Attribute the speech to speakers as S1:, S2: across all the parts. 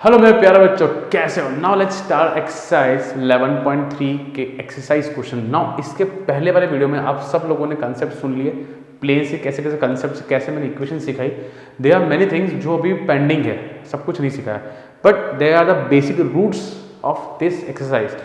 S1: Hello मेरे प्यारे बच्चों, कैसे हो? नाउ लेट्स स्टार्ट एक्सरसाइज 11.3 के एक्सरसाइज क्वेश्चन। नाउ इसके पहले वाले वीडियो में आप सब लोगों ने कंसेप्ट सुन लिए, प्लेन से कैसे कैसे कंसेप्ट से कैसे मैंने इक्वेशन सिखाई। दे आर मेनी थिंग्स जो अभी पेंडिंग है, सब कुछ नहीं सिखाया, but they are the basic roots of this exercise,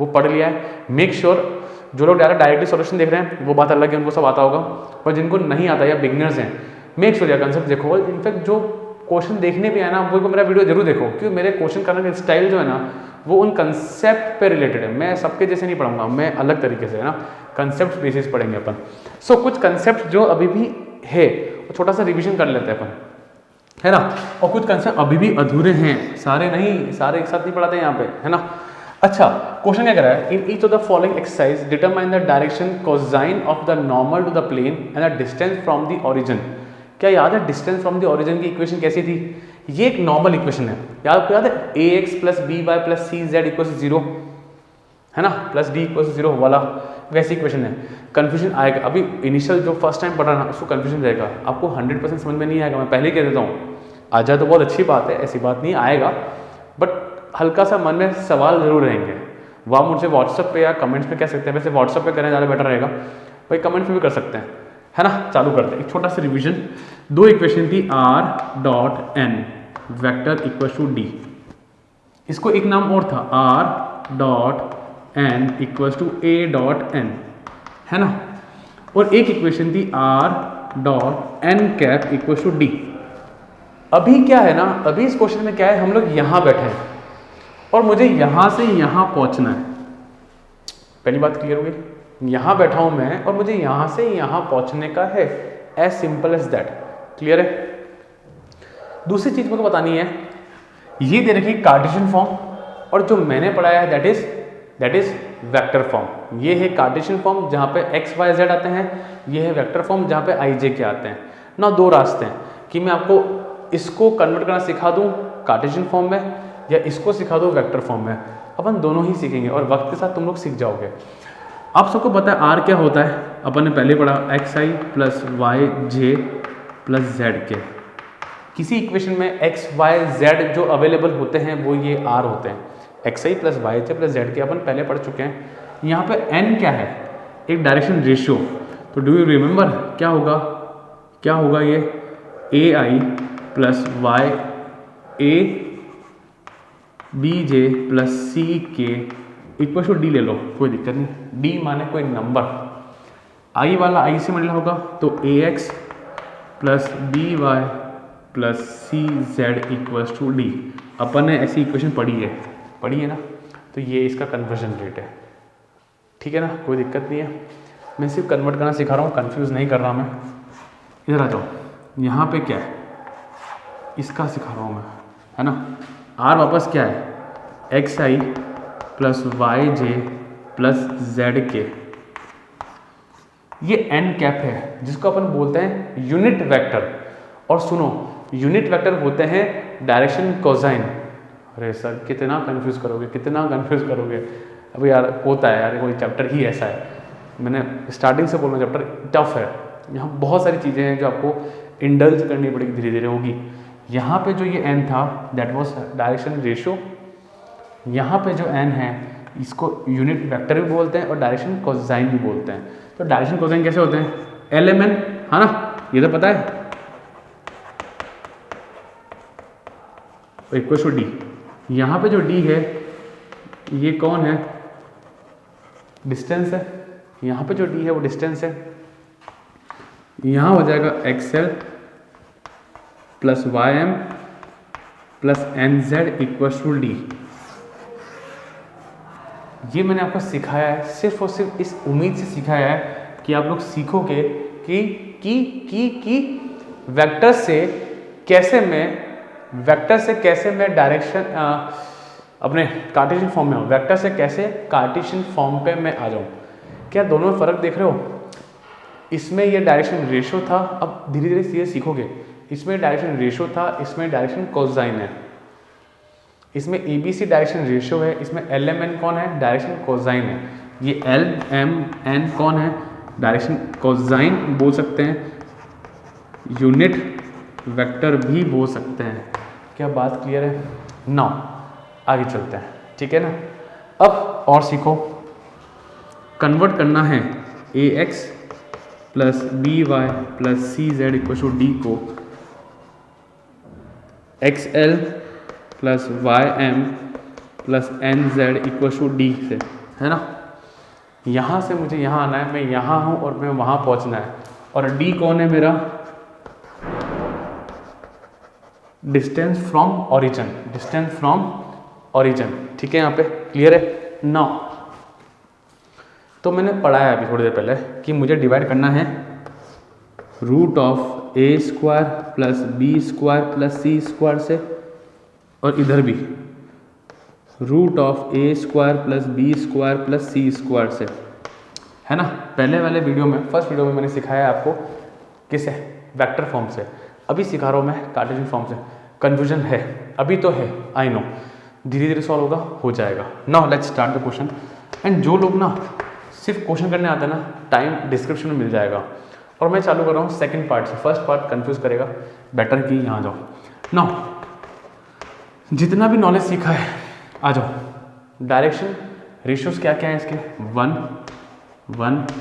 S1: वो पढ़ लिया है। मेक श्योर जो लोग डायरेक्टली सॉल्यूशन देख रहे हैं वो बात अलग है, उनको सब आता होगा, पर जिनको नहीं आता या बिगनर्स हैं, मेक श्योर यार कंसेप्ट देखो। इनफैक्ट जो क्वेश्चन देखने भी है ना, वो मेरा वीडियो जरूर देखो, क्योंकि मेरे क्वेश्चन करने का स्टाइल जो है ना, वो उन कंसेप्ट पे रिलेटेड है। मैं सबके जैसे नहीं पढ़ाऊंगा, मैं अलग तरीके से है ना, कंसेप्ट बेसिस पढ़ेंगे अपन। सो कुछ कंसेप्ट जो अभी भी है वो छोटा सा रिवीजन कर लेते हैं अपन, है ना। और कुछ कंसेप्ट अभी भी अधूरे हैं, सारे नहीं, सारे एक साथ नहीं पढ़ाते यहाँ पे, है ना। अच्छा, क्वेश्चन क्या कर रहा है? In each of the following exercise determine the direction cosine of the normal to the plane and the distance from the origin. क्या याद है डिस्टेंस फ्रॉम द ओरिजिन की इक्वेशन कैसी थी? ये एक नॉर्मल इक्वेशन है, याद है, ax plus B Y plus C Z equal 0, है ना, प्लस डी इक्वल 0 वाला वैसी इक्वेशन है। कंफ्यूजन आएगा, अभी इनिशियल जो फर्स्ट टाइम पढ़ा ना उसको कंफ्यूजन रहेगा, आपको 100% समझ में नहीं आएगा, मैं पहले ही कह देता हूँ। आ जाए तो बहुत अच्छी बात है, ऐसी बात नहीं आएगा, बट हल्का सा मन में सवाल जरूर रहेंगे। वो आप मुझसे व्हाट्सअप पे या कमेंट्स में कह सकते हैं, वैसे व्हाट्सअप पे करें ज़्यादा बेटर रहेगा, भाई कमेंट्स में भी कर सकते हैं, है ना। चालू करते हैं एक छोटा सा रिवीजन। दो इक्वेशन थी r dot N vector equal to D, इसको एक नाम और था r dot N equal to a dot N, है ना। और एक इक्वेशन थी r dot N cap equal to D. अभी क्या है ना, अभी इस क्वेश्चन में क्या है, हम लोग यहां बैठे हैं और मुझे यहां से यहां पहुंचना है। पहली बात क्लियर हो गई? यहां बैठा हूं मैं और मुझे यहां से यहां पहुंचने का है, as simple as that. Clear है? दूसरी चीज मुझे बतानी है, ये दे रखी कार्टेशियन फॉर्म, और जो मैंने पढ़ाया है दैट इज वेक्टर फॉर्म। ये है कार्टेशियन फॉर्म जहां पे एक्स वाई जेड आते हैं, ये है वेक्टर फॉर्म जहां पे आई जे के आते हैं ना। दो रास्ते हैं कि मैं आपको इसको कन्वर्ट करना सिखा दूं कार्टेशियन फॉर्म में, या इसको सिखा दूं वेक्टर फॉर्म में। अपन दोनों ही सीखेंगे और वक्त के साथ तुम लोग सीख जाओगे। आप सबको पता है आर क्या होता है, अपन ने पहले पढ़ा एक्स आई प्लस वाई जे प्लस जेड के। किसी इक्वेशन में एक्स वाई जेड जो अवेलेबल होते हैं वो ये आर होते हैं, एक्स आई प्लस वाई जे प्लस जेड के अपन पहले पढ़ चुके हैं। यहाँ पे एन क्या है? एक डायरेक्शन रेशियो। तो डू यू रिमेंबर क्या होगा? क्या होगा ये? A I plus Y A B J plus C K equal to D ले लो, कोई दिक्कत नहीं। डी माने कोई नंबर, आई वाला आई से मिलना होगा, तो A X plus B Y plus C Z equals to D. अपन ने ऐसी इक्वेशन पढ़ी है ना, तो ये इसका कन्वर्जन रेट है, ठीक है ना, कोई दिक्कत नहीं है। मैं सिर्फ कन्वर्ट करना सिखा रहा हूँ, कंफ्यूज नहीं कर रहा मैं। इधर आ जाओ, यहाँ पे क्या है इसका सिखा रहा हूँ मैं, है ना। आर वापस क्या है? एक्स आई प्लस वाई जे प्लस जेड के। ये एन कैप है जिसको अपन बोलते हैं यूनिट वेक्टर। और सुनो, यूनिट वेक्टर होते हैं डायरेक्शन कोसाइन। अरे सर कितना कंफ्यूज करोगे। अभी यार होता है यार, कोई चैप्टर ही ऐसा है, मैंने स्टार्टिंग से बोलना चैप्टर टफ है। यहाँ बहुत सारी चीज़ें हैं जो आपको इंडल्ज करनी पड़ेगी, धीरे धीरे होगी। यहाँ पे जो ये एन था दैट वाज डायरेक्शन रेशियो। यहाँ पे जो एन है इसको यूनिट वेक्टर भी बोलते हैं और डायरेक्शन कोसाइन भी बोलते हैं। तो डायरेक्शन कोसाइन कैसे होते हैं? एल एम एन, है ना, ये तो पता है, इक्वल टू डी। यहाँ पे जो डी है ये कौन है? डिस्टेंस है। यहाँ पे जो डी है वो डिस्टेंस है। यहाँ हो जाएगा X L plus Y M plus N Z equal to D. ये मैंने आपको सिखाया है सिर्फ और सिर्फ इस उम्मीद से सिखाया है कि आप लोग सीखोगे कि वेक्टर से कैसे मैं डायरेक्शन अपने कार्टेशियन फॉर्म में हूँ, वेक्टर से कैसे कार्टेशियन फॉर्म पे मैं आ जाऊँ। क्या दोनों में फ़र्क देख रहे हो? इसमें ये डायरेक्शन रेशियो था, अब धीरे धीरे सीधे सीखोगे। इसमें डायरेक्शन रेशियो था, इसमें डायरेक्शन कोसाइन है। इसमें A B C direction ratio है, इसमें एल एम एन कौन है? डायरेक्शन कोसाइन है। ये एल एम एन कौन है? डायरेक्शन कोसाइन बोल सकते हैं, यूनिट वेक्टर भी बोल सकते हैं। क्या बात क्लियर है? नाउ आगे चलते हैं, ठीक है ना। अब और सीखो, कन्वर्ट करना है A X plus B Y plus C Z equal to D को X L plus Y M plus N Z equal to D से, है ना। यहाँ से मुझे यहाँ आना है, मैं यहाँ हूँ और मैं वहाँ पहुँचना है, और डी कौन है मेरा, distance from origin, distance from origin, ठीक है। यहाँ पे क्लियर है ना। तो मैंने पढ़ा है अभी थोड़ी देर पहले कि मुझे डिवाइड करना है root of A square plus B square plus C square से, और इधर भी root of A square plus B square plus C square से, है ना। पहले वाले वीडियो में, फर्स्ट वीडियो में मैंने सिखाया आपको किसे, वेक्टर फॉर्म से। अभी सिखा रहा हूँ मैं कार्टेशियन फॉर्म से। कन्फ्यूजन है अभी तो है, आई नो, धीरे धीरे सॉल्व होगा, हो जाएगा। Now let's start the question. And जो लोग ना सिर्फ क्वेश्चन करने आते हैं ना, टाइम डिस्क्रिप्शन में मिल जाएगा। और मैं चालू कर रहा हूँ सेकंड पार्ट से, फर्स्ट पार्ट कंफ्यूज करेगा, बेटर कि यहाँ जाओ। नाउ जितना भी नॉलेज सीखा है आ जाओ। डायरेक्शन रेशियोज क्या क्या है इसके, 1 1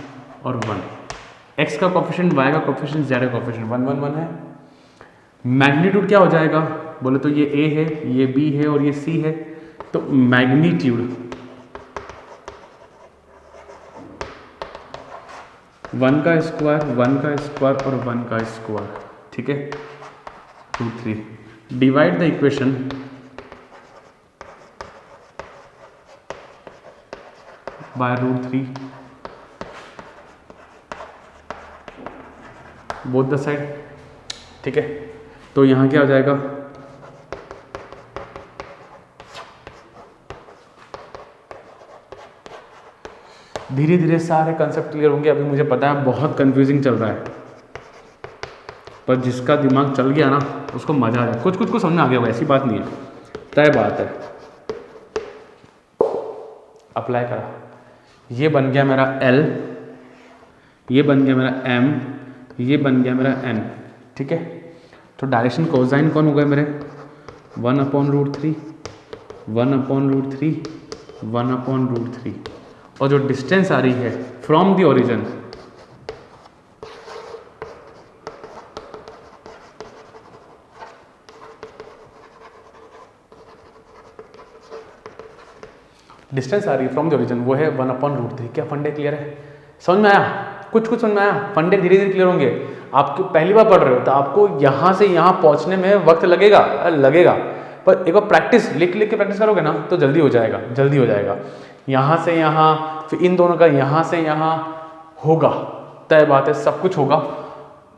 S1: और 1। एक्स का कोफिशिएंट, वाई का कोफिशिएंट, जेड का कोफिशिएंट 1 1 1 है। मैग्नीट्यूड क्या हो जाएगा, बोले तो ये ए है, ये बी है और ये सी है, तो मैग्नीट्यूड 1 का स्क्वायर, 1 का स्क्वायर और 1 का स्क्वायर, ठीक है, 2 3। Divide the equation by root 3 both the side, ठीक है। तो यहाँ क्या हो जाएगा, धीरे धीरे सारे कंसेप्ट क्लियर होंगे। अभी मुझे पता है बहुत कंफ्यूजिंग चल रहा है, पर जिसका दिमाग चल गया ना उसको मजा आ जाए। कुछ कुछ को समझ में आ गया होगा, ऐसी बात नहीं है, तय बात है। अप्लाई करा, ये बन गया मेरा L, ये बन गया मेरा M, ये बन गया मेरा N, ठीक है। तो डायरेक्शन कोसाइन कौन हो गए मेरे, 1/√3, 1/√3, 1/√3। और जो डिस्टेंस आ रही है फ्रॉम द ओरिजिन, डिस्टेंस आ रही है फ्रॉम द ओरिजिन, वो है 1/√3। क्या फंडे क्लियर है, समझ में आया, कुछ कुछ समझ में आया। फंडे धीरे धीरे क्लियर होंगे। आपको पहली बार पढ़ रहे हो तो आपको यहाँ से यहाँ पहुँचने में वक्त लगेगा, पर एक बार प्रैक्टिस लिख लिख के प्रैक्टिस करोगे ना तो जल्दी हो जाएगा, जल्दी हो जाएगा। यहाँ से यहाँ, फिर इन दोनों का यहाँ से यहाँ होगा, तय बात है, सब कुछ होगा,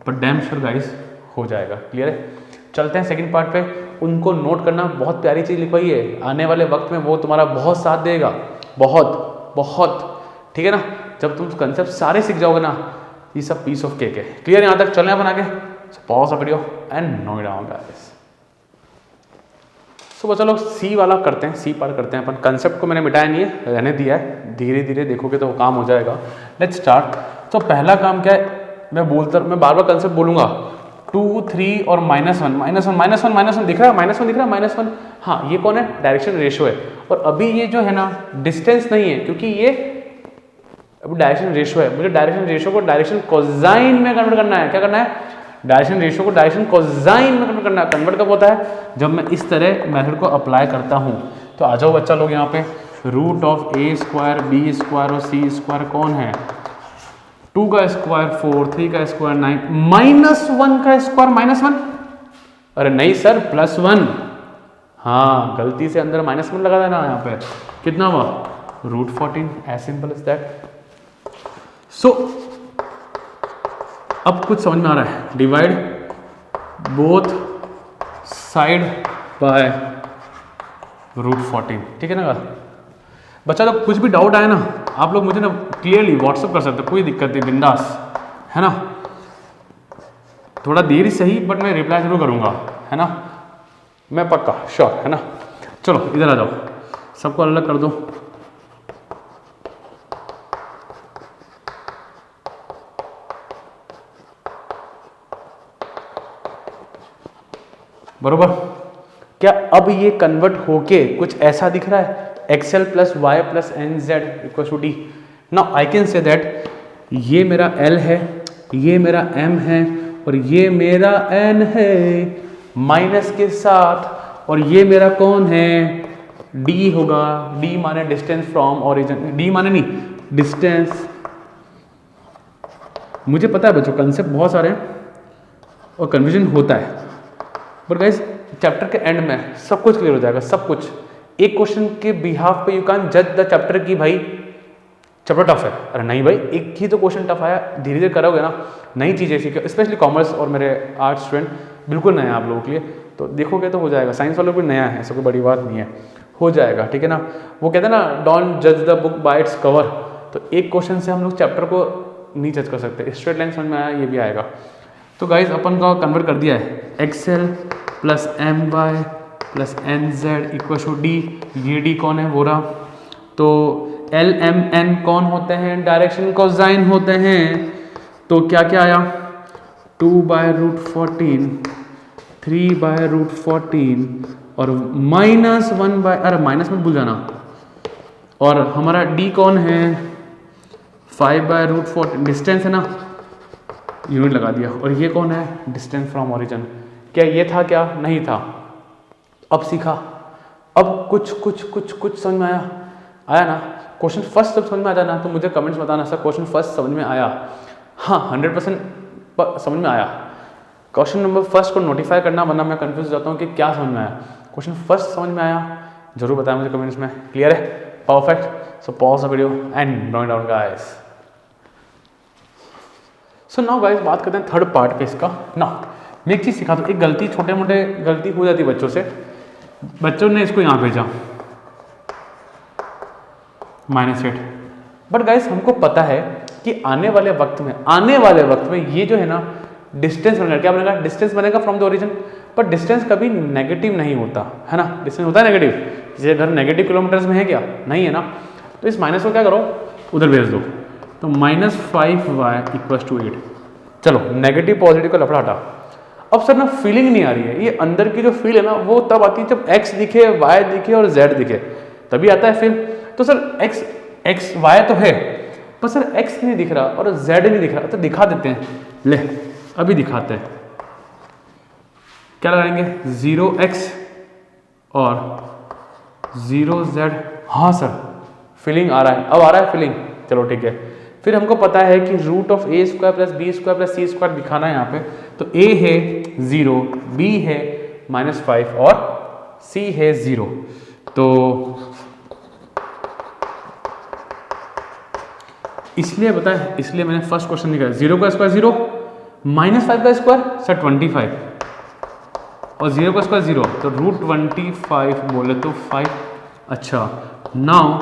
S1: पर डैम श्योर गाइस हो जाएगा। क्लियर है, चलते हैं सेकंड पार्ट पे। उनको नोट करना, बहुत प्यारी चीज़ लिखवाई है, आने वाले वक्त में वो तुम्हारा बहुत साथ देगा, बहुत बहुत, ठीक है ना। जब तुम कंसेप्ट सारे सीख जाओगे ना, ये सब पीस ऑफ केक है। क्लियर, यहाँ तक चलने अपन आगे, pause the video and note it down guys. तो बच्चा लोग सी वाला करते हैं, सी पार्ट करते हैं अपन। कंसेप्ट को मैंने मिटाया नहीं है, रहने दिया है, धीरे धीरे देखोगे तो वो काम हो जाएगा। Let's start. तो पहला काम क्या है, मैं बार बार कंसेप्ट बोलूंगा, 2 3 और -1 -1 दिख रहा है, -1 दिख रहा है, -1। हाँ, ये कौन है, डायरेक्शन रेशियो है। और अभी ये जो है ना डिस्टेंस नहीं है, क्योंकि ये अभी डायरेक्शन रेशियो है। मुझे डायरेक्शन रेशियो को डायरेक्शन कोसाइन में कन्वर्ट करना है। क्या करना है, डायरेक्शन रेशियो को डायरेक्शन कोसाइन में कन्वर्ट करना है। कन्वर्ट कब होता है, जब मैं इस तरह मेथड को अप्लाई करता हूँ। तो आ जाओ बच्चा लोग यहाँ पे, root of A square B square और सी स्क्वायर कौन है, 2 का स्क्वायर 4, 3 का स्क्वायर 9, -1 का स्क्वायर -1। अरे नहीं सर, +1। हाँ, गलती से अंदर -1 लगा देना यहाँ पे, कितना हुआ, √14। As simple as that. So अब कुछ समझ में आ रहा है, डिवाइड बोथ साइड बाय √14, ठीक है ना बच्चा। तो कुछ भी डाउट आए ना, आप लोग मुझे ना क्लियरली व्हाट्सअप कर सकते हो, कोई दिक्कत नहीं, बिंदास, है ना। थोड़ा देर ही सही, बट मैं रिप्लाई जरूर करूँगा, है ना, मैं पक्का श्योर, है ना। चलो इधर आ जाओ, सबको अलग कर दो। बरोबर, क्या अब ये कन्वर्ट होके कुछ ऐसा दिख रहा है, X L plus Y plus N Z equal to D. Now I can say that ये मेरा एल है, ये मेरा एम है और ये मेरा एन है माइनस के साथ, और ये मेरा कौन है, डी होगा। डी माने डिस्टेंस फ्रॉम ओरिजिन, डी माने नहीं डिस्टेंस। मुझे पता है बच्चों कंसेप्ट बहुत सारे हैं और कन्फ्यूजन होता है, बट गाइस चैप्टर के एंड में सब कुछ क्लियर हो जाएगा, सब कुछ। एक क्वेश्चन के बिहाफ पे यू कैन जज द चैप्टर की भाई चैप्टर टफ है। अरे नहीं भाई, एक ही तो क्वेश्चन टफ आया, धीरे धीरे करोगे ना नई चीज़ें सीखो। स्पेशली कॉमर्स और मेरे आर्ट्स स्टूडेंट बिल्कुल नया है आप लोगों के लिए, तो देखोगे तो हो जाएगा। साइंस वालों को भी नया है, ऐसा कोई बड़ी बात नहीं है, हो जाएगा, ठीक है ना। वो कहते हैं ना डोंट जज the book by its cover, तो एक क्वेश्चन से हम लोग चैप्टर को नहीं जज कर सकते। स्ट्रेट लाइन समझ में आया, ये भी आएगा। तो गाइज अपन का कन्वर्ट कर दिया है, X L plus M Y plus N Z equal to D. ये डी कौन है, वो रहा। तो एल एम एन कौन होते हैं, डायरेक्शन कोसाइन होते हैं। तो क्या क्या आया, 2/√14, 3/√14 और -1 अरे माइनस में भूल जाना। और हमारा डी कौन है, 5/√14, डिस्टेंस है ना, यूनिट लगा दिया। और ये कौन है, डिस्टेंस फ्रॉम ओरिजिन। क्या ये था, क्या नहीं था। अब सीखा, अब कुछ समझ में आया ना। क्वेश्चन फर्स्ट जब समझ में आ जाना तो मुझे कमेंट्स बताना सर क्वेश्चन फर्स्ट समझ में आया। हाँ 100% समझ में आया। क्वेश्चन नंबर फर्स्ट को नोटिफाई करना, वरना मैं कंफ्यूज हो जाता हूँ कि क्या समझ में आया। क्वेश्चन फर्स्ट समझ में आया जरूर बताया मुझे कमेंट्स में। क्लियर है, perfect. So pause the video and note down guys. So now guys बात करते हैं थर्ड पार्ट पे इसका। ना मैं एक चीज़ सिखा दूँ, एक गलती, छोटे मोटे गलती हो जाती है बच्चों से। बच्चों ने इसको यहाँ भेजा -8, बट गाइस हमको पता है कि आने वाले वक्त में ये जो है ना डिस्टेंस बनेगा। क्या बनेगा, डिस्टेंस बनेगा फ्रॉम द ओरिजिन। पर डिस्टेंस कभी नेगेटिव नहीं होता है ना, डिस्टेंस होता है नेगेटिव। जैसे घर नेगेटिव किलोमीटर्स में है क्या, नहीं है ना। तो इस माइनस को क्या करो, उधर भेज दो। तो -5y = 8। चलो नेगेटिव पॉजिटिव का लफड़ा हटा। अब सर ना फीलिंग नहीं आ रही है, ये अंदर की जो फील है ना वो तब आती है जब x दिखे, y दिखे और z दिखे, तभी आता है फील। तो सर x y तो है, पर सर x नहीं दिख रहा और z नहीं दिख रहा, तो दिखा देते हैं। ले अभी दिखाते हैं, क्या लगाएंगे, 0x और 0z। हाँ सर फीलिंग आ रहा है, अब आ रहा है फीलिंग, चलो ठीक है। फिर हमको पता है कि √a² + b² + c² दिखाना है यहाँ पे। तो a है 0, b है -5 और c है 0। तो इसलिए बताए, इसलिए मैंने फर्स्ट क्वेश्चन निकाला। 0 का स्क्वायर 0, -5 का स्क्वायर सर 25 और 0 का स्क्वायर 0, तो √25 बोले तो 5। अच्छा now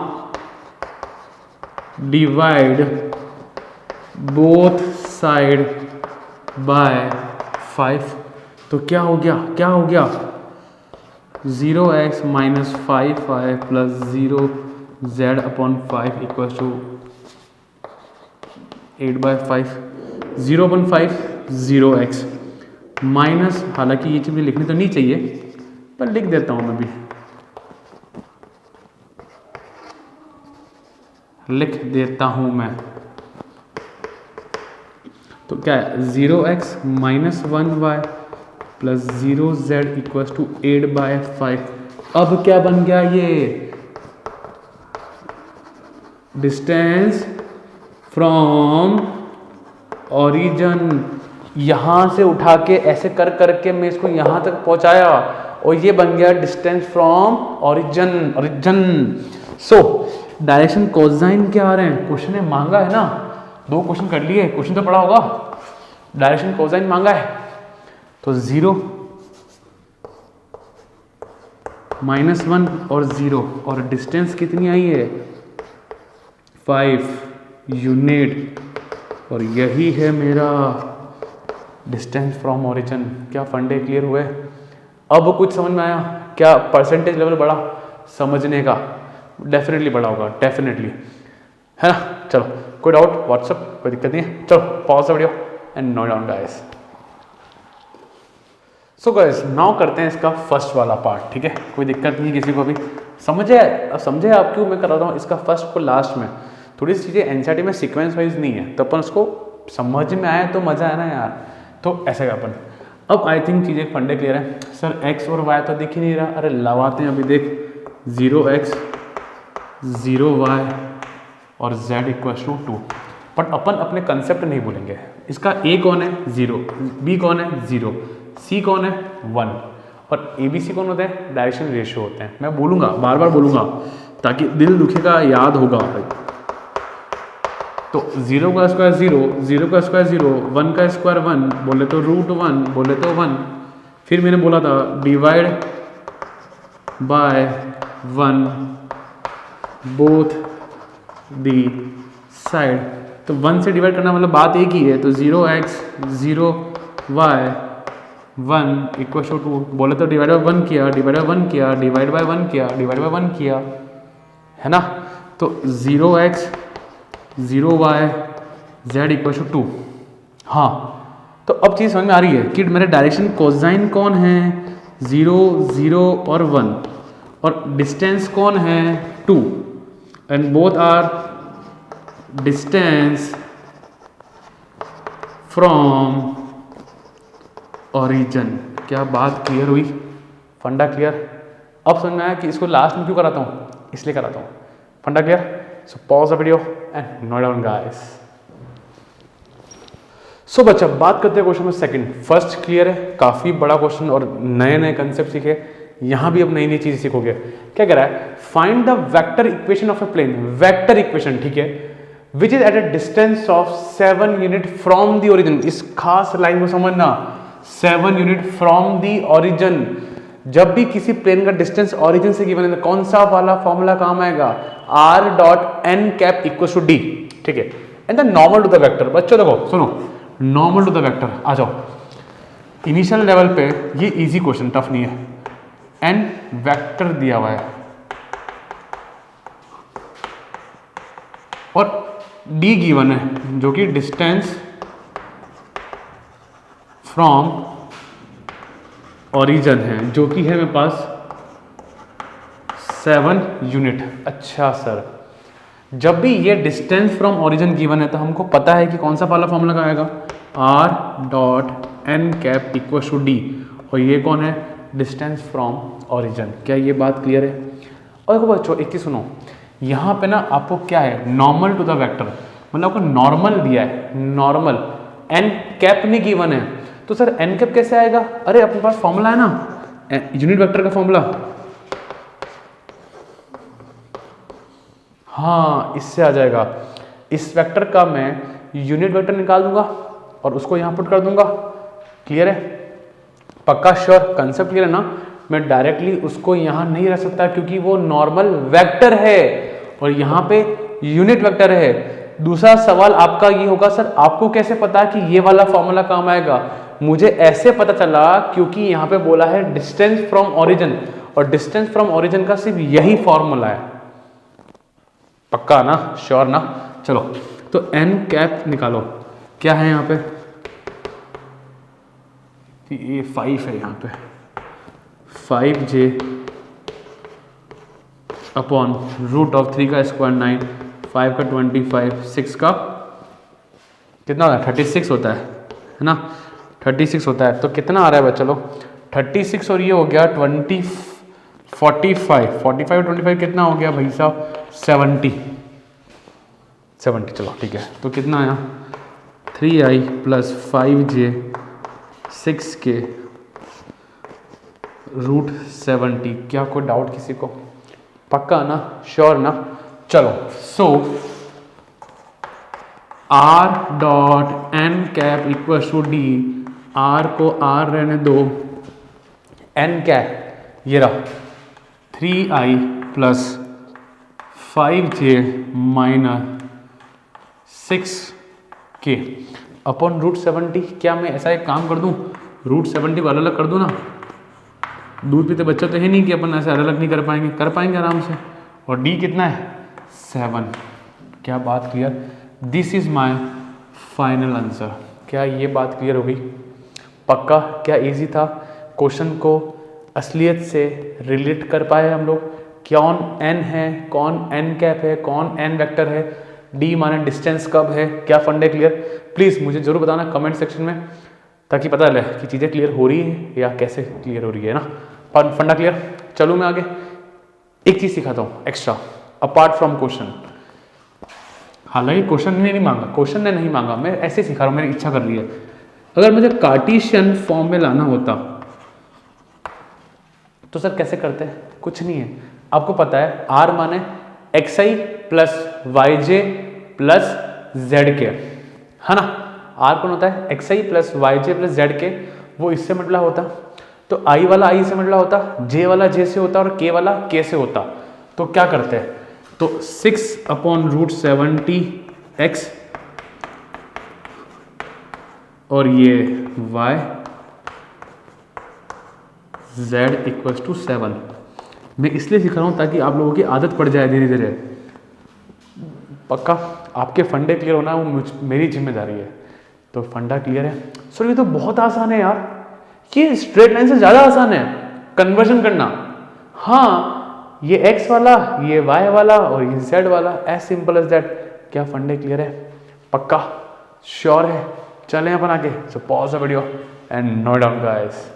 S1: divide both side by 5। तो क्या हो गया, 0x - 5y + 0z/5 = 8/5। 0/5 0x minus, हालांकि ये चीज़ लिखनी तो नहीं चाहिए पर लिख देता हूँ मैं भी, लिख देता हूँ मैं। तो क्या है, 0x - 1y + 0z = 8/5। अब क्या बन गया, ये डिस्टेंस फ्रॉम ओरिजिन। यहाँ से उठा के ऐसे कर करके मैं इसको यहाँ तक पहुँचाया और ये बन गया distance from origin. So direction cosine क्या आ रहे हैं, क्वेश्चन ने मांगा है ना, 2 क्वेश्चन कर लिए, क्वेश्चन तो पढ़ा होगा। डायरेक्शन कोसाइन मांगा है तो 0 -1 और 0 और डिस्टेंस कितनी आई है 5 यूनिट, और यही है मेरा डिस्टेंस फ्रॉम ओरिजिन। क्या फंडे क्लियर हुए, अब कुछ समझ में आया, क्या परसेंटेज लेवल बढ़ा समझने का, डेफिनेटली बढ़ा होगा, डेफिनेटली, है ना। चलो कोई डाउट व्हाट्सअप, कोई दिक्कत नहीं है। चलो pause the video and note down guys. So guys now करते हैं इसका फर्स्ट वाला पार्ट, ठीक है, कोई दिक्कत नहीं किसी को भी। समझे आप क्यों मैं कर रहा हूँ इसका फर्स्ट को लास्ट में। थोड़ी सी चीज़ें एनसीईआरटी में सीक्वेंस वाइज नहीं है, तो अपन उसको समझ में आए तो मज़ा है ना यार, तो ऐसे का अपन। अब आई थिंक चीज़ें फंडे क्लियर है। सर एक्स और वाई तो दिख ही नहीं रहा, अरे लगाते हैं अभी, देख 0x 0y और z इक्वल्स टू 2। बट अपन अपने कंसेप्ट नहीं भूलेंगे। इसका a कौन है 0, b कौन है 0, c कौन है 1 और ABC कौन होते हैं, डायरेक्शन रेशियो होते हैं। मैं बोलूँगा, बार बार बोलूँगा ताकि दिल दुखेगा, याद होगा भाई। तो 0 का स्क्वायर 0, 0 का स्क्वायर 0, 1 का स्क्वायर 1, बोले तो √1, बोले तो 1। फिर मैंने बोला था divide by 1 both the side, तो 1 से डिवाइड करना मतलब बात एक ही है। तो 0x 0y 1 इक्वल टू 2, बोले तो डिवाइड बाय 1 किया, डिवाइड बाय 1 किया, डिवाइड बाय 1 किया, डिवाइड बाय 1 किया, है ना। तो 0x 0y z equal to 2। हाँ, तो अब चीज़ समझ में आ रही है कि मेरे डायरेक्शन कोसाइन कौन है 0 0 और 1 और डिस्टेंस कौन है 2 and both are distance from origin. क्या बात क्लियर हुई, फंडा क्लियर। अब समझ में आया कि इसको लास्ट में क्यों कराता हूँ, इसलिए कराता हूँ। Funda clear. So pause the video and note down guys. So बच्चा बात करते हैं क्वेश्चन में सेकंड। फर्स्ट क्लियर है, काफ़ी बड़ा क्वेश्चन और नए नए कंसेप्ट सीखे। यहाँ भी अब नई नई चीज़ सीखोगे। क्या कह रहा है, find the vector equation of a plane, vector equation, ठीक है, which is at a distance of 7 unit from the origin. इस खास लाइन को समझना, 7 यूनिट फ्रॉम द ओरिजिन। जब भी किसी प्लेन का डिस्टेंस ओरिजिन से गिवन है, कौन सा वाला फॉर्मूला काम आएगा, r.n इक्वल टू d, ठीक है, and the normal to the vector. बच्चों देखो सुनो, नॉर्मल टू द वेक्टर आ जाओ। इनिशियल लेवल पे ये इजी क्वेश्चन, टफ नहीं है। n वेक्टर दिया हुआ है और d गिवन है जो कि डिस्टेंस फ्रॉम ओरिजिन है, जो कि है मेरे पास 7 यूनिट। अच्छा सर, जब भी ये डिस्टेंस फ्रॉम ओरिजिन गिवन है तो हमको पता है कि कौन सा वाला फॉर्मूला का आएगा, r.n इक्वल टू d, और ये कौन है, डिस्टेंस फ्रॉम ओरिजिन। क्या ये बात क्लियर है। और बच्चों एक चीज सुनो, यहाँ पे ना आपको क्या है, नॉर्मल टू द वेक्टर, मतलब आपको नॉर्मल दिया है, नॉर्मल n कैप नहीं गिवन है। तो सर n कैप कैसे आएगा, अरे अपने पास फॉर्मूला है ना, यूनिट वेक्टर का फॉर्मूला। हाँ, इससे आ जाएगा। इस वेक्टर का मैं यूनिट वेक्टर निकाल दूंगा और उसको यहाँ पुट कर दूंगा। क्लियर है, पक्का श्योर, कंसेप्ट क्लियर है ना। मैं डायरेक्टली उसको यहाँ नहीं रख सकता क्योंकि वो नॉर्मल वेक्टर है और यहाँ पे यूनिट वेक्टर है। दूसरा सवाल आपका ये होगा, सर आपको कैसे पता कि ये वाला फॉर्मूला काम आएगा। मुझे ऐसे पता चला क्योंकि यहाँ पे बोला है डिस्टेंस फ्रॉम ओरिजिन, और डिस्टेंस फ्रॉम ओरिजिन का सिर्फ यही फॉर्मूला है। पक्का ना, श्योर ना। चलो तो n कैप निकालो, क्या है यहाँ पे, ये 5 है, यहाँ पे 5j अपॉन √3 का स्क्वायर 9, 5 का 25, 6 का कितना होता है 36 होता है ना, 36 होता है। तो कितना आ रहा है बच्चा लोग, 36 और ये हो गया 45 25 कितना हो गया भाई साहब, 70। चलो ठीक है, तो कितना आया 3i + 5j 6k √70। क्या कोई डाउट किसी को, पक्का ना, श्योर ना। चलो so r.n cap equal to d, r को r रहने दो, n कैप ये रहा 3i + 5j - 6k अपॉन √70। क्या मैं ऐसा एक काम कर दूं, √70 को अलग अलग कर दूं ना, दूध पीते बच्चा तो है नहीं कि अपन ऐसे अलग अलग नहीं कर पाएंगे, कर पाएंगे आराम से। और d कितना है 7। क्या बात clear, this is my final answer. क्या ये बात क्लियर हो गई, पक्का। क्या इजी था, क्वेश्चन को असलियत से रिलेट कर पाए हम लोग। कौन n है, कौन n कैप है, कौन n वेक्टर है, d माने डिस्टेंस कब है, क्या फंडे क्लियर। प्लीज़ मुझे जरूर बताना कमेंट सेक्शन में, ताकि पता चले कि चीज़ें क्लियर हो रही है या कैसे क्लियर हो रही है ना। फंडा क्लियर। चलो मैं आगे एक चीज़ सिखाता हूँ एक्स्ट्रा अपार्ट फ्रॉम क्वेश्चन। हालांकि क्वेश्चन ने नहीं मांगा, क्वेश्चन ने नहीं मांगा, मैं ऐसे सिखा रहा हूँ, मेरी इच्छा कर रही है। अगर मुझे कार्टेशियन फॉर्म में लाना होता तो सर कैसे करते हैं? कुछ नहीं है, आपको पता है r माने xi plus yj plus zk, है ना। r कौन होता है? xi plus yj plus zk, वो इससे मल्टीप्लाई होता तो i वाला i से मल्टीप्लाई होता, j वाला j से होता और k वाला k से होता। तो क्या करते हैं? तो 6/70x और ये y z इक्वल्स टू 7। मैं इसलिए सिखा रहा हूँ ताकि आप लोगों की आदत पड़ जाए धीरे धीरे। पक्का आपके फंडे क्लियर होना वो मेरी जिम्मेदारी है। तो फंडा क्लियर है सर? ये तो बहुत आसान है यार, ये स्ट्रेट लाइन से ज़्यादा आसान है कन्वर्जन करना। हाँ, ये x वाला, ये y वाला और ये z वाला, एज सिंपल एज दैट। क्या फंडे क्लियर है? पक्का श्योर है? चलें अपन आगे। सो pause the video and note down guys.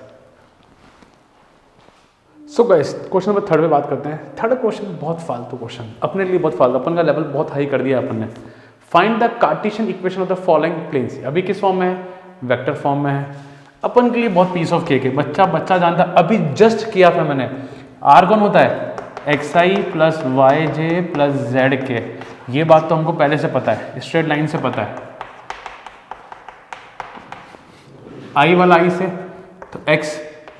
S1: So guys question number 3 में बात करते हैं। थर्ड क्वेश्चन बहुत फालतू क्वेश्चन, अपने लिए बहुत फालतू, अपन का लेवल बहुत हाई कर दिया अपन ने। Find the Cartesian equation of the following planes. अभी किस फॉर्म में है? वेक्टर फॉर्म में है। अपन के लिए बहुत पीस ऑफ केक है, बच्चा जानता। अभी जस्ट किया था मैंने। आर कौन होता है? xi plus yj plus zk। ये बात तो हमको पहले से पता है, स्ट्रेट लाइन से पता है। i वाला i से, तो x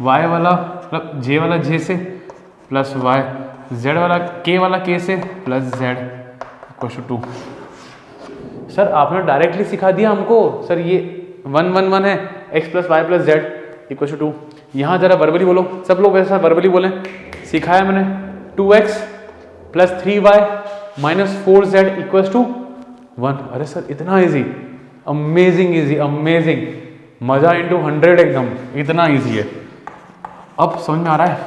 S1: y वाला मतलब j वाला j से प्लस y, z वाला k वाला k से plus z equal to 2। Sir आपने डायरेक्टली सिखा दिया हमको। सर ये 1 1 1 है, x plus Y plus Z equal to 2। यहाँ जरा वर्बली बोलो, सब लोग ऐसा वर्बली बोलें। सिखाया मैंने 2x plus 3y minus 4z equal to 1। अरे सर इतना इजी, अमेजिंग इजी, अमेजिंग, मजा इंटू 100 एकदम, इतना इजी है। अब समझ में आ रहा है,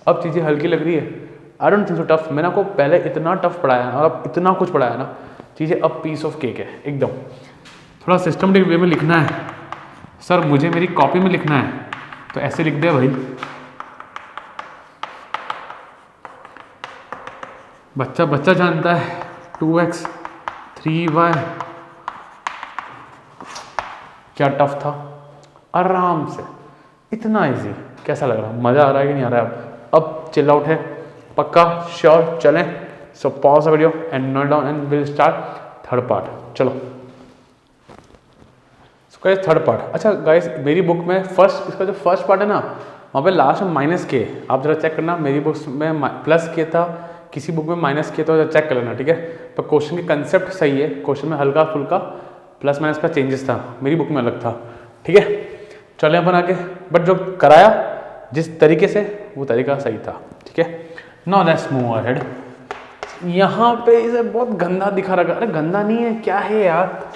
S1: अब चीज़ें हल्की लग रही है। I don't think so tough. मैंने आपको पहले इतना टफ पढ़ाया और अब इतना कुछ पढ़ाया ना, चीज़ें अब पीस ऑफ केक है एकदम। थोड़ा सिस्टमेटिक वे में लिखना है। सर मुझे मेरी कॉपी में लिखना है तो ऐसे लिख दे भाई। बच्चा जानता है 2x 3y। क्या टफ था? आराम से, इतना इजी। कैसा लग रहा है? मज़ा आ रहा है कि नहीं आ रहा है? अब चिल आउट है, पक्का श्योर? चलें। सो pause the video and note down and will start third part. चलो गाइस थर्ड पार्ट। अच्छा गाइस मेरी बुक में इसका जो फर्स्ट पार्ट है ना, वहाँ पे लास्ट में माइनस के, आप जरा चेक करना। मेरी बुक्स में प्लस के था, किसी बुक में माइनस के था, चेक कर लेना, ठीक है। पर क्वेश्चन की कंसेप्ट सही है, क्वेश्चन में हल्का फुल्का प्लस माइनस का चेंजेस था, मेरी बुक में अलग था, ठीक है। चले अपन आगे, बट जो कराया जिस तरीके से वो तरीका सही था, ठीक है। Now let's move ahead. यहाँ पे इसे बहुत गंदा दिखा रखा। अरे गंदा नहीं है, क्या है यार,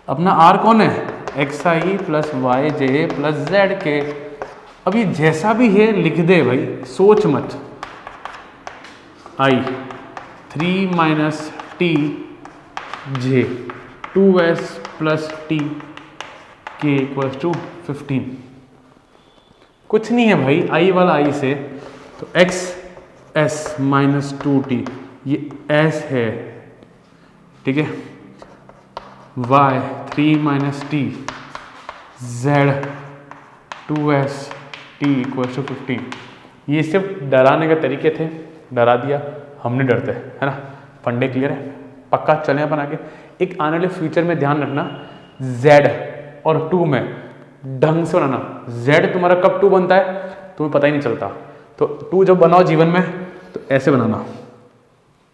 S1: अपना आर कौन है? xi प्लस वाई जे प्लस जेड के। अब ये जैसा भी है लिख दे भाई, सोच मत। i 3 minus T J 2s plus T के इक्वल्स टू 15। कुछ नहीं है भाई, i वाला i से, तो x s माइनस 2t ये s है, ठीक है। y 3 minus T z 2s t equal to 15। ये सिर्फ डराने के तरीके थे, डरा दिया, हमने डरते है ना। फंडे क्लियर है, पक्का। चले अपन आगे। एक आने वाले फ्यूचर में ध्यान रखना, z और 2 में ढंग से बनाना। z तुम्हारा कब 2 बनता है तुम्हें पता ही नहीं चलता, तो 2 जब बनाओ जीवन में तो ऐसे बनाना,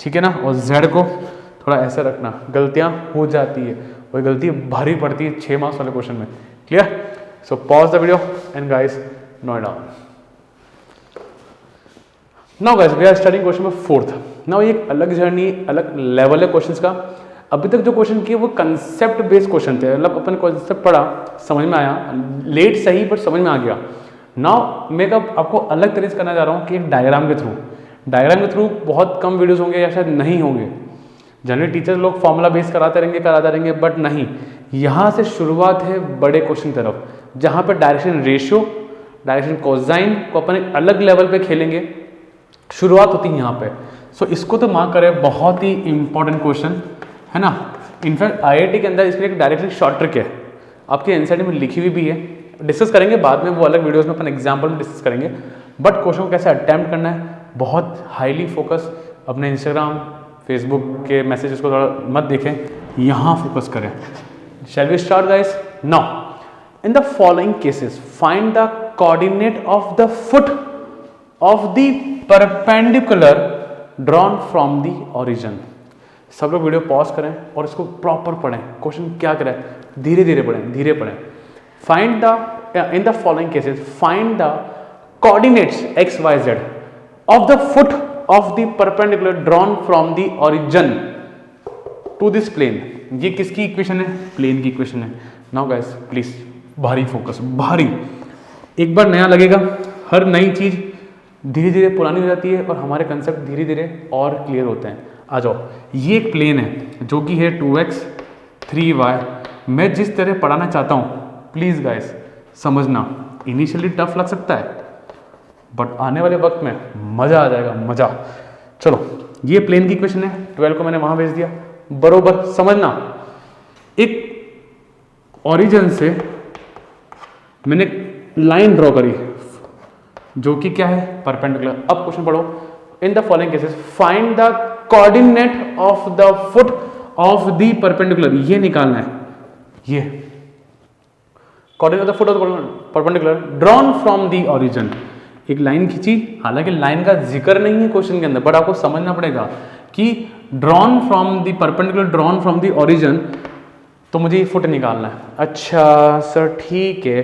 S1: ठीक है ना। और z को थोड़ा ऐसे रखना, गलतियां हो जाती है, वही गलती भारी पड़ती है 6 मार्क्स वाले क्वेश्चन में, clear. So pause the video and guys note down. Now guys we are starting question number 4th। Now एक अलग जर्नी, अलग लेवल है क्वेश्चंस का। अभी तक जो क्वेश्चन किए वो कंसेप्ट बेस्ड क्वेश्चन थे, मतलब अपन कॉन्सेप्ट पढ़ा, समझ में आया, लेट सही पर समझ में आ गया। नाउ मैं अब आपको अलग तरीके से करना चाह रहा हूँ कि एक डायग्राम के थ्रू बहुत कम वीडियोस होंगे या शायद नहीं होंगे। जनरली टीचर लोग फॉर्मूला बेस कराते रहेंगे, बट नहीं, यहाँ से शुरुआत है बड़े क्वेश्चन की तरफ, जहाँ पे डायरेक्शन रेशियो, डायरेक्शन कोसाइन को अपन एक अलग लेवल पे खेलेंगे। शुरुआत होती है यहाँ पे। सो इसको तो मार्क करें, बहुत ही इंपॉर्टेंट क्वेश्चन है ना। इनफैक्ट IIT के अंदर इसके लिए एक डायरेक्टली शॉर्ट ट्रिक है, आपके एनसीईआरटी में लिखी हुई भी है, डिस्कस करेंगे बाद में, वो अलग वीडियोस में अपन एग्जांपल में डिस्कस करेंगे। बट क्वेश्चन को कैसे अटेम्प्ट करना है, बहुत हाईली फोकस, अपने इंस्टाग्राम फेसबुक के मैसेजेस को थोड़ा मत देखें, यहाँ फोकस करें। Shall we start guys? Now in the following cases find the coordinate of the foot of the perpendicular drawn from the origin. सब लोग वीडियो पॉज करें और इसको प्रॉपर पढ़ें। क्वेश्चन क्या करें, धीरे धीरे पढ़ें। Find the in the following cases find the coordinates x y z of the foot of the perpendicular drawn from the origin to this plane. ये किसकी इक्वेशन है? प्लेन की इक्वेशन है। नाउ गाइस प्लीज भारी focus, भारी। एक बार नया लगेगा, हर नई चीज धीरे धीरे पुरानी हो जाती है और हमारे कंसेप्ट धीरे धीरे और क्लियर होते हैं। आ जाओ, ये एक प्लेन है जो कि है 2x 3y। मैं जिस तरह पढ़ाना चाहता हूँ, प्लीज गाइस समझना, इनिशियली टफ लग सकता है बट आने वाले वक्त में मजा आ जाएगा, मजा। चलो, ये प्लेन की इक्वेशन है, 12 को मैंने वहां भेज दिया, बरोबर समझना। एक ओरिजिन से मैंने लाइन ड्रॉ करी जो कि क्या है? परपेंडिकुलर। अब क्वेश्चन पढ़ो, इन the following cases find the coordinate of the foot of the perpendicular. ये निकालना है, ये coordinate of the foot of the perpendicular drawn from the origin. एक लाइन खींची, हालांकि लाइन का जिक्र नहीं है क्वेश्चन के अंदर, बट आपको समझना पड़ेगा कि drawn from the perpendicular drawn from the origin, तो मुझे ये फुट निकालना है। अच्छा सर ठीक है,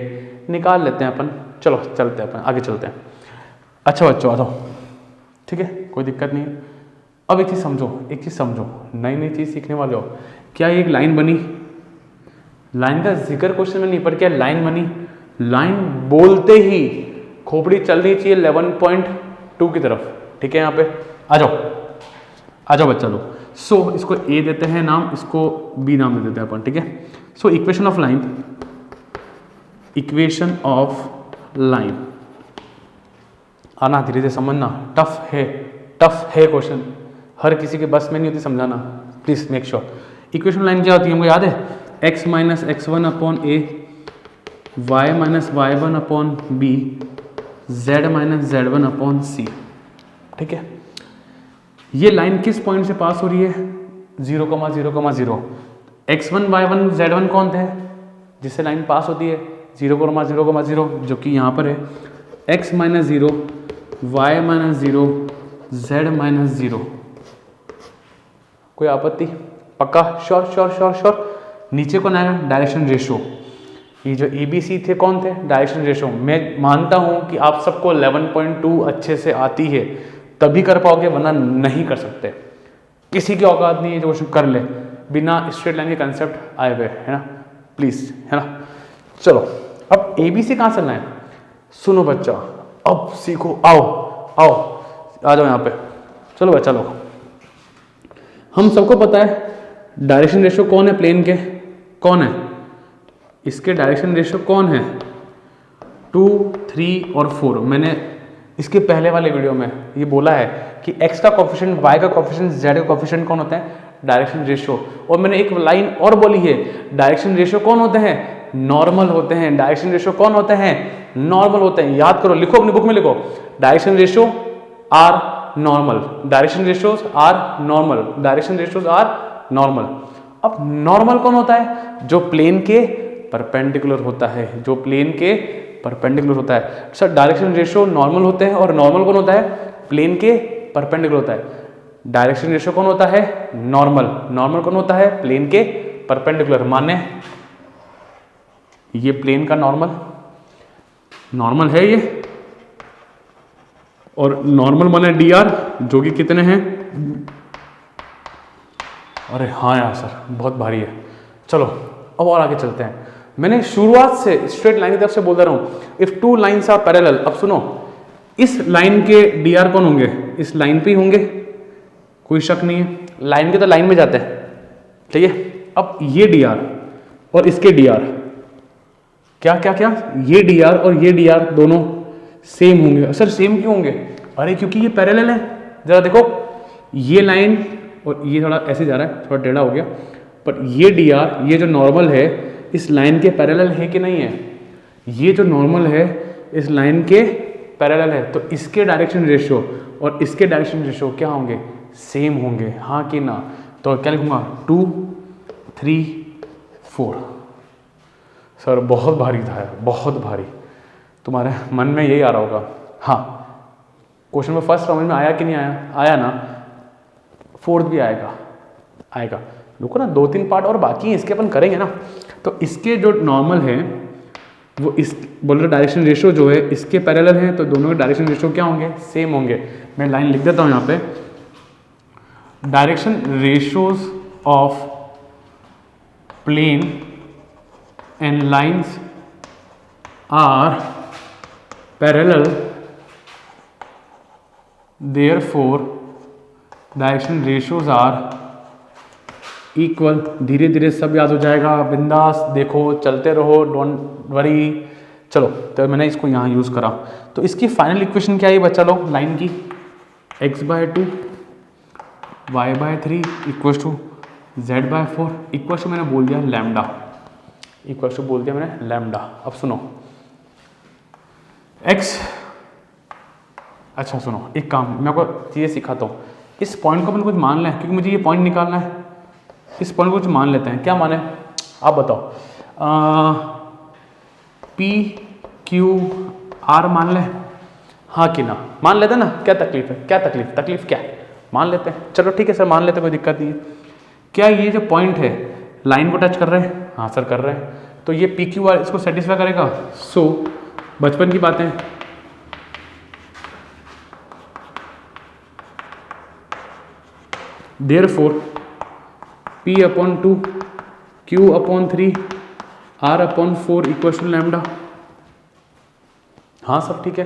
S1: निकाल लेते हैं अपन, चलो चलते हैं अपन, आगे चलते हैं। अच्छा बच्चों आ जाओ, ठीक है, कोई दिक्कत नहीं है। अब एक चीज़ समझो, नई चीज़ सीखने वाले हो। क्या एक लाइन बनी? लाइन का जिक्र क्वेश्चन में नहीं, पर क्या लाइन बनी? लाइन बोलते ही खोपड़ी चल रही चाहिए 11.2 की तरफ, ठीक है। यहाँ पे आ जाओ बच्चा लोग। सो इसको A देते हैं नाम, इसको B नाम दे देते हैं अपन, ठीक है। सो इक्वेशन ऑफ लाइन आना, धीरे धीरे समझना, टफ है क्वेश्चन, हर किसी के बस में नहीं होती समझाना, please make sure. Equation line क्या होती है हमको याद है? x minus x1 upon a, y minus y1 upon b, z minus z1 upon c, ठीक है। ये लाइन किस पॉइंट से पास हो रही है? 0,0,0। x1 y1 z1 कौन थे जिससे लाइन पास होती है? 0,0,0, जो कि यहाँ पर है x minus 0, y minus 0, z minus 0। कोई आपत्ति? पक्का? श्योर। नीचे कौन आएगा? Direction ratio. ये जो ABC थे कौन थे? Direction ratio. मैं मानता हूं कि आप सबको 11.2 अच्छे से आती है, तभी कर पाओगे, वरना नहीं कर सकते। किसी की औकात नहीं है जो कर ले बिना स्ट्रेट लाइन के कंसेप्ट आए हुए, है ना, प्लीज, है ना। चलो, अब ABC कहाँ से लाएं? सुनो बच्चा, अब सीखो, आओ आ जाओ यहाँ पे। चलो बच्चा लोग, हम सबको पता है डायरेक्शन रेशियो कौन है प्लेन के? कौन है इसके? डायरेक्शन रेशियो कौन है? 2, 3 और 4। मैंने इसके पहले वाले वीडियो में ये बोला है कि x का कोफिशिएंट, y का कोफिशिएंट, z का कोफिशिएंट कौन होता है? Direction ratio. और मैंने एक लाइन और बोली है, डायरेक्शन रेशियो कौन होते हैं? नॉर्मल होते हैं। डायरेक्शन रेशियो कौन होते हैं? नॉर्मल होते हैं। याद करो, लिखो अपनी बुक में, लिखो direction ratio are normal, direction ratios are normal, direction ratios are normal. अब नॉर्मल कौन होता है? जो प्लेन के परपेंडिकुलर होता है, जो प्लेन के परपेंडिकुलर होता है। सर डायरेक्शन रेशियो नॉर्मल होते हैं, और नॉर्मल कौन होता है? प्लेन के परपेंडिकुलर होता है। डायरेक्शन रेशियो कौन होता है? नॉर्मल कौन होता है? प्लेन के परपेंडिकुलर। माने ये प्लेन का नॉर्मल है ये, और नॉर्मल माने dr, जो कि कितने हैं? अरे हाँ यार सर, बहुत भारी है। चलो अब और आगे चलते हैं। मैंने शुरुआत से स्ट्रेट लाइन की तरफ से बोलता रहा हूँ, if two lines are parallel. अब सुनो, इस लाइन के डी आर कौन होंगे? इस लाइन पे ही होंगे, कोई शक नहीं है, लाइन के तो लाइन में जाते हैं, ठीक है। अब ये डी आर और इसके डी आर क्या क्या क्या, ये डी आर और ये डी आर दोनों सेम होंगे। सर सेम क्यों होंगे? अरे क्योंकि ये पैरेलल है। जरा देखो, ये लाइन और ये थोड़ा ऐसे जा रहा है, थोड़ा टेढ़ा हो गया, पर ये डी आर, ये जो नॉर्मल है इस लाइन के पैरेलल है कि नहीं है? ये जो नॉर्मल है इस लाइन के पैरेलल है, तो इसके डायरेक्शन रेशियो और इसके डायरेक्शन रेशियो क्या होंगे? सेम होंगे, हाँ कि ना? तो क्या लिखूंगा? 2 3 4। सर बहुत भारी था यार, बहुत भारी। तुम्हारे मन में यही आ रहा होगा। हाँ, क्वेश्चन में फर्स्ट समझ में आया कि नहीं आया? आया ना? फोर्थ भी आएगा, आएगा। रुको ना, 2-3 पार्ट और बाकी है, इसके अपन करेंगे ना। तो इसके जो नॉर्मल है वो इस बोल रहे डायरेक्शन रेशियो जो है इसके पैरेलल है, तो दोनों के डायरेक्शन रेशियो क्या होंगे? सेम होंगे। मैं लाइन लिख देता हूँ यहाँ पे, direction ratios of plane and lines are parallel, therefore direction ratios are equal. धीरे धीरे सब याद हो जाएगा, बिंदास देखो, चलते रहो, डोंट वरी। चलो, तो मैंने इसको यहाँ यूज़ करा, तो इसकी फाइनल इक्वेशन क्या है बच्चा लोग? लाइन की x/2 y/3 equal to z/4 equal to मैंने बोल दिया लैम्डा, इक्वल टू बोल दिया मैंने लैम्डा। अब सुनो x, अच्छा सुनो, एक काम मैं आपको चीज़ें सिखाता हूँ। इस पॉइंट को अपन कुछ मान लें, क्योंकि मुझे ये पॉइंट निकालना है। इस पॉइंट को कुछ मान लेते हैं, क्या माने आप बताओ? P Q R मान लें, हाँ कि ना? मान लेते हैं ना? क्या तकलीफ है? क्या तकलीफ? तकलीफ क्या है? मान लेते हैं, चलो ठीक है सर, मान लेते हैं, कोई दिक्कत नहीं है। क्या ये जो पॉइंट है लाइन को टच कर रहे हैं? हाँ सर कर रहे हैं, तो ये P Q R इसको सेटिस्फाई करेगा। सो बचपन की बातें, therefore P/2 Q/3 R/4 equal to lambda. हाँ सब ठीक है,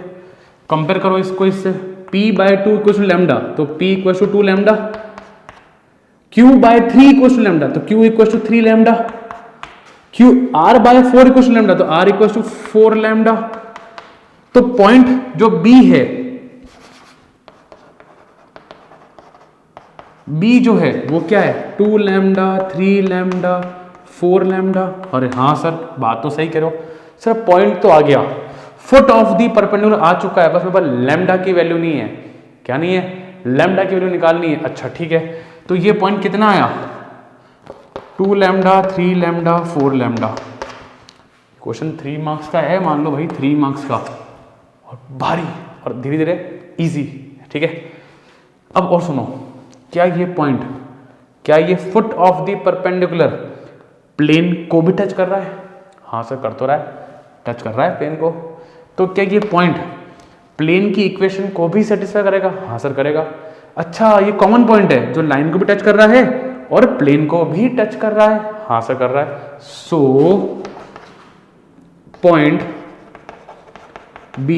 S1: कंपेयर करो इसको इससे। P/2 इक्वल टू लैम्डा, तो P equal to 2 lambda, Q/3 equal to lambda, तो Q equal to 3 lambda, R/4 equal to lambda, तो R इक्वल टू 4 लैम्डा। तो पॉइंट जो B है, B जो है वो क्या है? 2 लैम्डा, 3 लैम्डा, 4 लैम्डा। अरे हाँ सर, बात तो सही कह रहे हो सर, पॉइंट तो आ गया, फुट ऑफ दी परपेंडिकुलर आ चुका है, बस मेरे पास लैम्डा की वैल्यू नहीं है। क्या नहीं है? लैम्डा की वैल्यू निकालनी है। अच्छा ठीक है, तो ये पॉइंट कितना आया? 2 lambda, 3 lambda, 4 lambda. Question 3 marks का है, मान लो भाई 3 मार्क्स का, और भारी और धीरे धीरे इजी, ठीक है। अब और सुनो, क्या ये पॉइंट, क्या ये foot of the perpendicular plane को भी टच कर रहा है? हाँ सर कर तो रहा है, टच कर रहा है प्लेन को। तो क्या ये पॉइंट प्लेन की इक्वेशन को भी सेटिस्फाई करेगा? हाँ सर करेगा। अच्छा, ये कॉमन पॉइंट है जो लाइन को भी टच कर रहा है और प्लेन को भी टच कर रहा है? हाँ सर कर रहा है। सो point B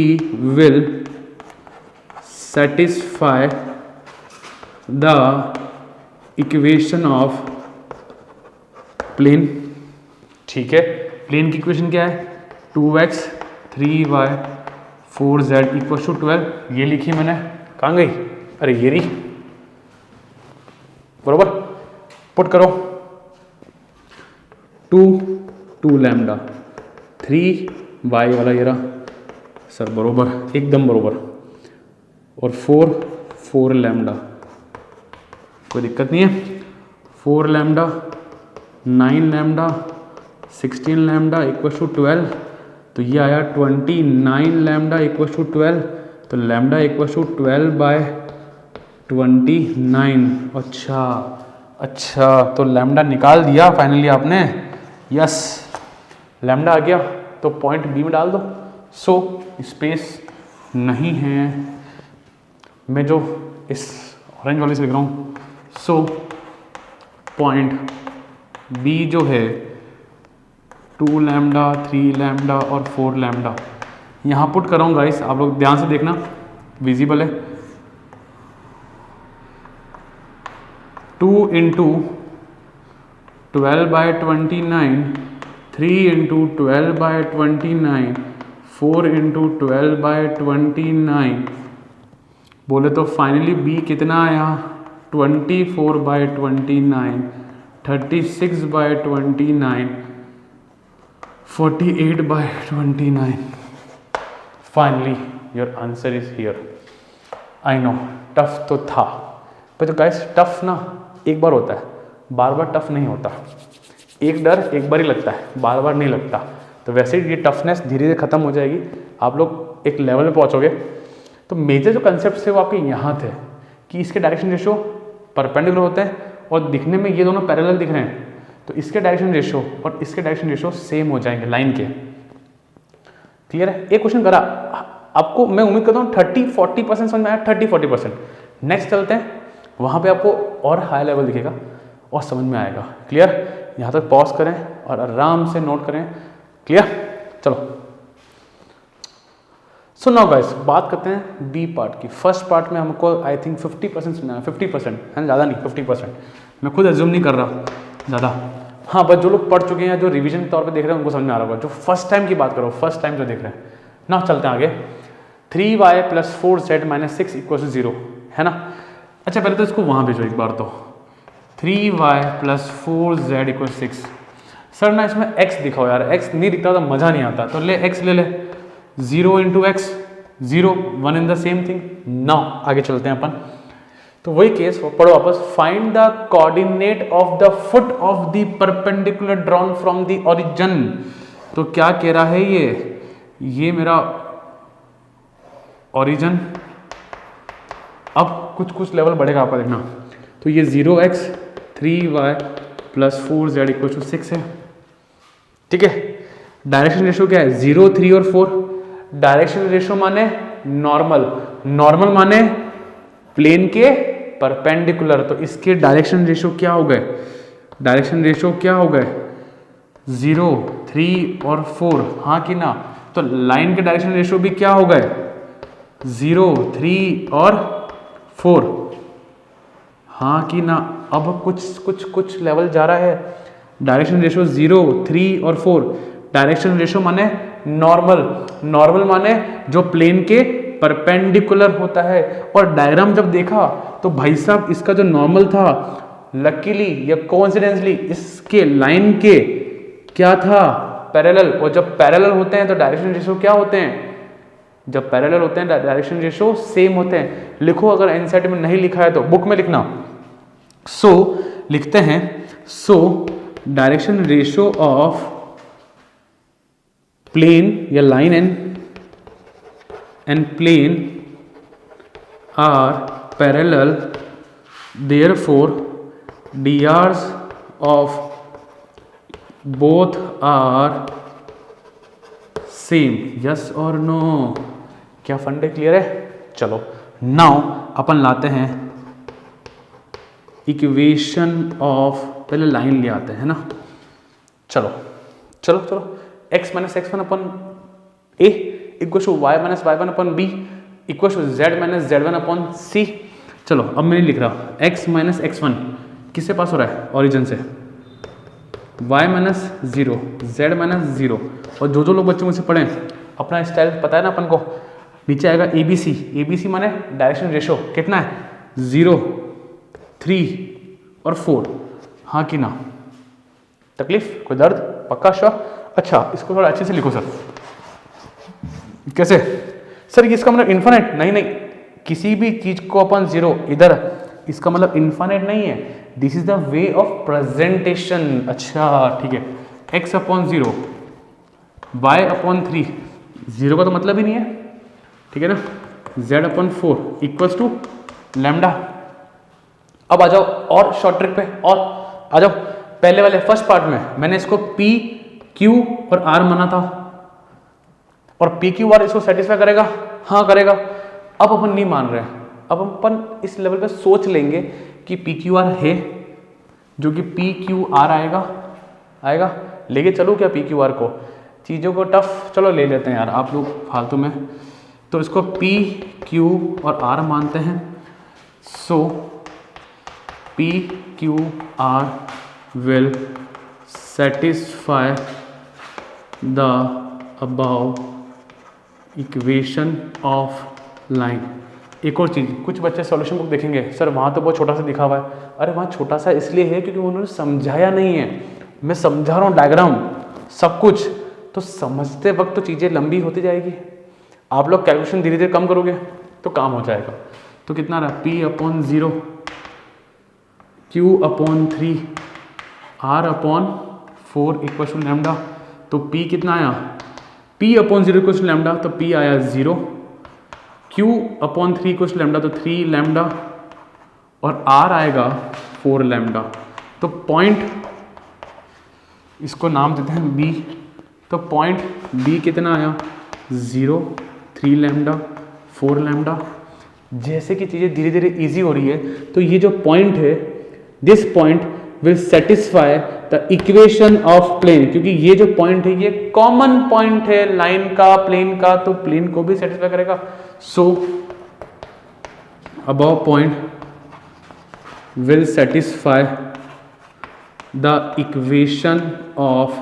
S1: will satisfy the equation of plane। ठीक है, प्लेन की इक्वेशन क्या है? 2x 3y 4z equal to 12। ये लिखी मैंने, कहाँ गई? अरे ये रही, बरोबर। पुट करो, 2 लैम्डा, 3 y वाला ये रहा सर, बरोबर, एकदम बरोबर, और 4 लैम्डा, कोई दिक्कत नहीं है। 4 lambda, 9 lambda, 16 lambda equal to 12, तो ये आया 29 लैम्डा इक्वल टू 12, तो लैम्डा इक्वल टू 12/29। अच्छा, तो लैम्डा निकाल दिया फाइनली आपने। यस, लैम्डा आ गया, तो पॉइंट बी में डाल दो। सो स्पेस नहीं है, मैं जो इस ऑरेंज वाले से लिख रहा हूँ। सो पॉइंट बी जो है 2 लैम्डा, 3 लैम्डा और 4 लैम्डा। यहाँ पुट कर रहा हूँ गाइस, आप लोग ध्यान से देखना, विजिबल है। 2 इंटू 12/29, 3 इंटू 12/29, 4 इंटू 12/29, बोले तो फाइनली बी कितना आया 24/29, 36/29, 48/29। Finally your answer is here. I know tough तो था, पर तो गाइस टफ ना एक बार होता है, बार बार टफ नहीं होता। एक डर एक बार ही लगता है, बार बार नहीं लगता। तो वैसे ही ये टफनेस धीरे धीरे खत्म हो जाएगी, आप लोग एक लेवल पे पहुंचोगे। तो मेजर जो कंसेप्ट थे वो आपके यहाँ थे कि इसके डायरेक्शन रेशियो परपेंडिकुलर होते हैं और दिखने में ये दोनों पैरेलल दिख रहे हैं, तो इसके डायरेक्शन रेशियो और इसके डायरेक्शन रेशियो सेम हो जाएंगे लाइन के। क्लियर है? एक क्वेश्चन करा आपको, मैं उम्मीद करता हूँ 30-40% समझ में आया। 30-40%। नेक्स्ट चलते हैं, वहाँ पे आपको और हाई लेवल दिखेगा और समझ में आएगा। क्लियर? यहाँ तक पॉज करें और आराम से नोट करें। क्लियर? चलो सो नाउ गाइस, बात करते हैं बी पार्ट की। फर्स्ट पार्ट में हमको आई थिंक 50% सुना है, 50% है, ज़्यादा नहीं 50%। मैं खुद एज्यूम नहीं कर रहा ज़्यादा। हाँ, बस जो लोग पढ़ चुके हैं, जो रिवीजन के तौर पे देख रहे हैं, उनको समझ में आ रहा होगा। जो फर्स्ट टाइम की बात करो, फर्स्ट टाइम जो देख रहे हैं ना, चलते हैं आगे। 3y + 4z - 6 = 0 है ना। अच्छा पहले तो इसको वहाँ भेजो एक बार। तो 3y + 4z = 6। सर ना इसमें x दिखाओ यार, x नहीं दिखता तो मज़ा नहीं आता। तो ले x ले ले, 0 × x, 0 1 in the same thing. Now आगे चलते हैं अपन। तो वही केस पढ़ो वापस। Find the coordinate of the foot of the perpendicular drawn from the origin. तो क्या कह रहा है ये मेरा ओरिजिन। अब कुछ कुछ लेवल बढ़ेगा आपका देखना। तो ये 0x 3y + 4z = 6 है। ठीक है। डायरेक्शन रेशियो क्या है? 0, 3 और 4। डायरेक्शन रेशियो माने नॉर्मल, नॉर्मल माने प्लेन के परपेंडिकुलर। तो इसके डायरेक्शन रेशियो क्या हो गए? डायरेक्शन रेशियो क्या हो गए? 0, 3 और 4। हाँ कि ना? तो लाइन के डायरेक्शन रेशियो भी क्या हो गए? 0, 3 और 4। हाँ कि ना? अब कुछ लेवल जा रहा है। डायरेक्शन रेशियो 0, 3 और 4। डायरेक्शन रेशियो माने नॉर्मल, नॉर्मल माने जो प्लेन के परपेंडिकुलर होता है। और डायग्राम जब देखा तो भाई साहब इसका जो नॉर्मल था, लकीली या कोइंसिडेंटली इसके लाइन के क्या था? पैरेलल। और जब पैरेलल होते हैं तो डायरेक्शन रेशियो क्या होते हैं? जब पैरेलल होते हैं डायरेक्शन रेशियो सेम होते हैं। लिखो, अगर एनसीईआरटी में नहीं लिखा है तो बुक में लिखना। सो लिखते हैं, so direction ratio of plane या line and plane are parallel, therefore DRs of both are same. Yes और नो? क्या फंडे क्लियर है? चलो नाउ अपन लाते हैं इक्वेशन ऑफ, पहले लाइन ले आते हैं ना। चलो चलो चलो, x - x1 upon a = y - y1 upon b = z - z1 upon c। चलो अब मैं नहीं लिख रहा। x - x1 किससे पास हो रहा है? ओरिजिन से। y - 0, z - 0। और जो लोग बच्चे मुझसे पढ़े अपना स्टाइल पता है ना अपन को, नीचे आएगा ABC। ABC माने डायरेक्शन रेशियो कितना है? 0, 3 और 4। हाँ कि ना? तकलीफ, कोई दर्द? पक्का श्योर? अच्छा इसको थोड़ा अच्छे से लिखो सर। कैसे सर? इसका मतलब इन्फिनिट नहीं, नहीं, किसी भी चीज को अपन 0 इधर, इसका मतलब इन्फिनिट नहीं है। This is the way of presentation. अच्छा ठीक है। x/0, y/3, 0 का तो मतलब ही नहीं है, ठीक है ना। z/4 = lambda. अब आ जाओ और शॉर्ट ट्रिक पे, और आ जाओ पहले वाले फर्स्ट पार्ट में। मैंने इसको P, Q और R माना था, और P, Q, R इसको सेटिस्फाई करेगा? हाँ करेगा। अब अपन नहीं मान रहे हैं, अब अपन इस लेवल पे सोच लेंगे कि P, Q, R है, जो कि P, Q, R आएगा, लेके चलो क्या PQR को, चीज़ों को टफ चलो ले लेते हैं यार आप लोग फालतू में। तो इसको PQ और R मानते हैं। सो PQR will satisfy the above equation of line. एक और चीज़, कुछ बच्चे सॉल्यूशन बुक देखेंगे, सर वहाँ तो बहुत छोटा सा दिखा हुआ है। अरे वहाँ छोटा सा इसलिए है क्योंकि उन्होंने समझाया नहीं है। मैं समझा रहा हूँ डायग्राम सब कुछ, तो समझते वक्त तो चीज़ें लंबी होती जाएगी। आप लोग कैलकुलेशन धीरे धीरे कम करोगे तो काम हो जाएगा। तो कितना रहा, P/0, Q/3, R/4 equal to lambda. तो P कितना आया, P/0 इक्वल टू लैम्डा, तो P आया 0, Q/3 इक्वल टू लैम्डा तो 3 लैम्डा, और R आएगा 4 लैम्डा। तो पॉइंट, इसको नाम देते हैं B। तो पॉइंट B कितना आया, 0, 3 लैम्डा, 4 लैम्डा। जैसे कि चीज़ें धीरे धीरे इजी हो रही है, तो ये जो पॉइंट है, this point will satisfy the equation of plane, क्योंकि ये जो पॉइंट है ये कॉमन पॉइंट है लाइन का, प्लेन का, तो प्लेन को भी सेटिस्फाई करेगा। So above point will satisfy the equation of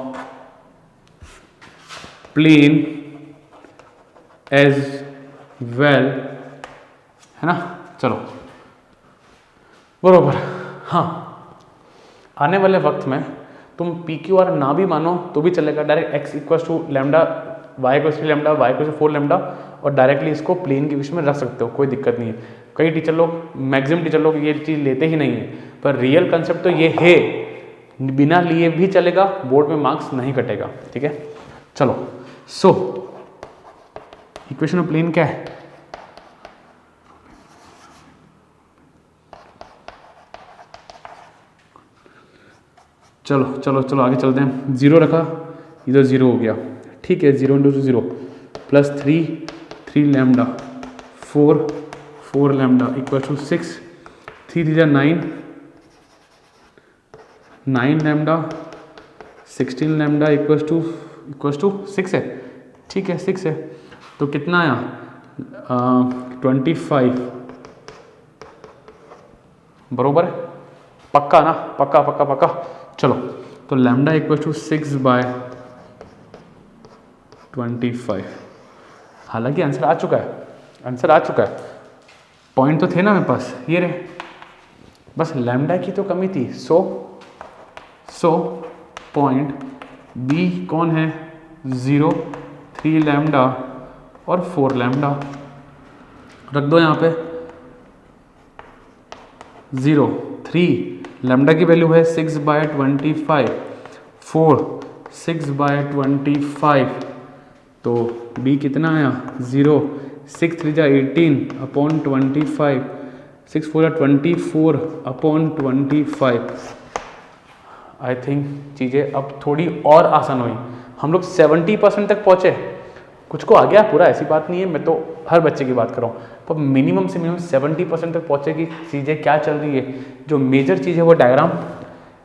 S1: plane as well, है ना। चलो बरोबर। हाँ, आने वाले वक्त में तुम PQR ना भी मानो तो भी चलेगा, direct x equal to lambda, y equal to lambda, y equal to 4 lambda, और डायरेक्टली इसको प्लेन के बीच में रख सकते हो, कोई दिक्कत नहीं है। कई टीचर लोग, मैक्सिमम टीचर लोग ये चीज़ लेते ही नहीं है, पर रियल कंसेप्ट तो ये है, बिना लिए भी चलेगा, बोर्ड में मार्क्स नहीं कटेगा, ठीक है। चलो, सो इक्वेशन ऑफ प्लेन क्या है, चलो चलो चलो आगे चलते हैं। 0 रखा, इधर 0 हो गया, ठीक है। 0 × 0 plus 3 lambda, 4 lambda equal to 6, 3 × 9 lambda, 16 lambda equal to 6 है, ठीक है 6 है। तो कितना आया, 25, बरोबर है, पक्का ना, पक्का पक्का पक्का। चलो, तो लैम्डा इक्वल टू 6/25। हालांकि आंसर आ चुका है, आंसर आ चुका है, पॉइंट तो थे ना मेरे पास, ये रहे, बस लैम्डा की तो कमी थी। सो पॉइंट बी कौन है, 0, 3 लैम्डा और 4 लैम्डा रख दो यहाँ पे। 0, 3 लैम्डा की वैल्यू है 6/25, 4 6/25, तो b कितना आया 0, 6 3 × 18/25, 6 4 × 24/25। आई थिंक चीज़ें अब थोड़ी और आसान हुई, हम लोग 70% तक पहुँचे, कुछ को आ गया पूरा, ऐसी बात नहीं है, मैं तो हर बच्चे की बात कर रहा हूँ, पर मिनिमम से मिनिमम 70% तक पहुँचे कि चीज़ें क्या चल रही है। जो मेजर चीज़ है वो डायग्राम,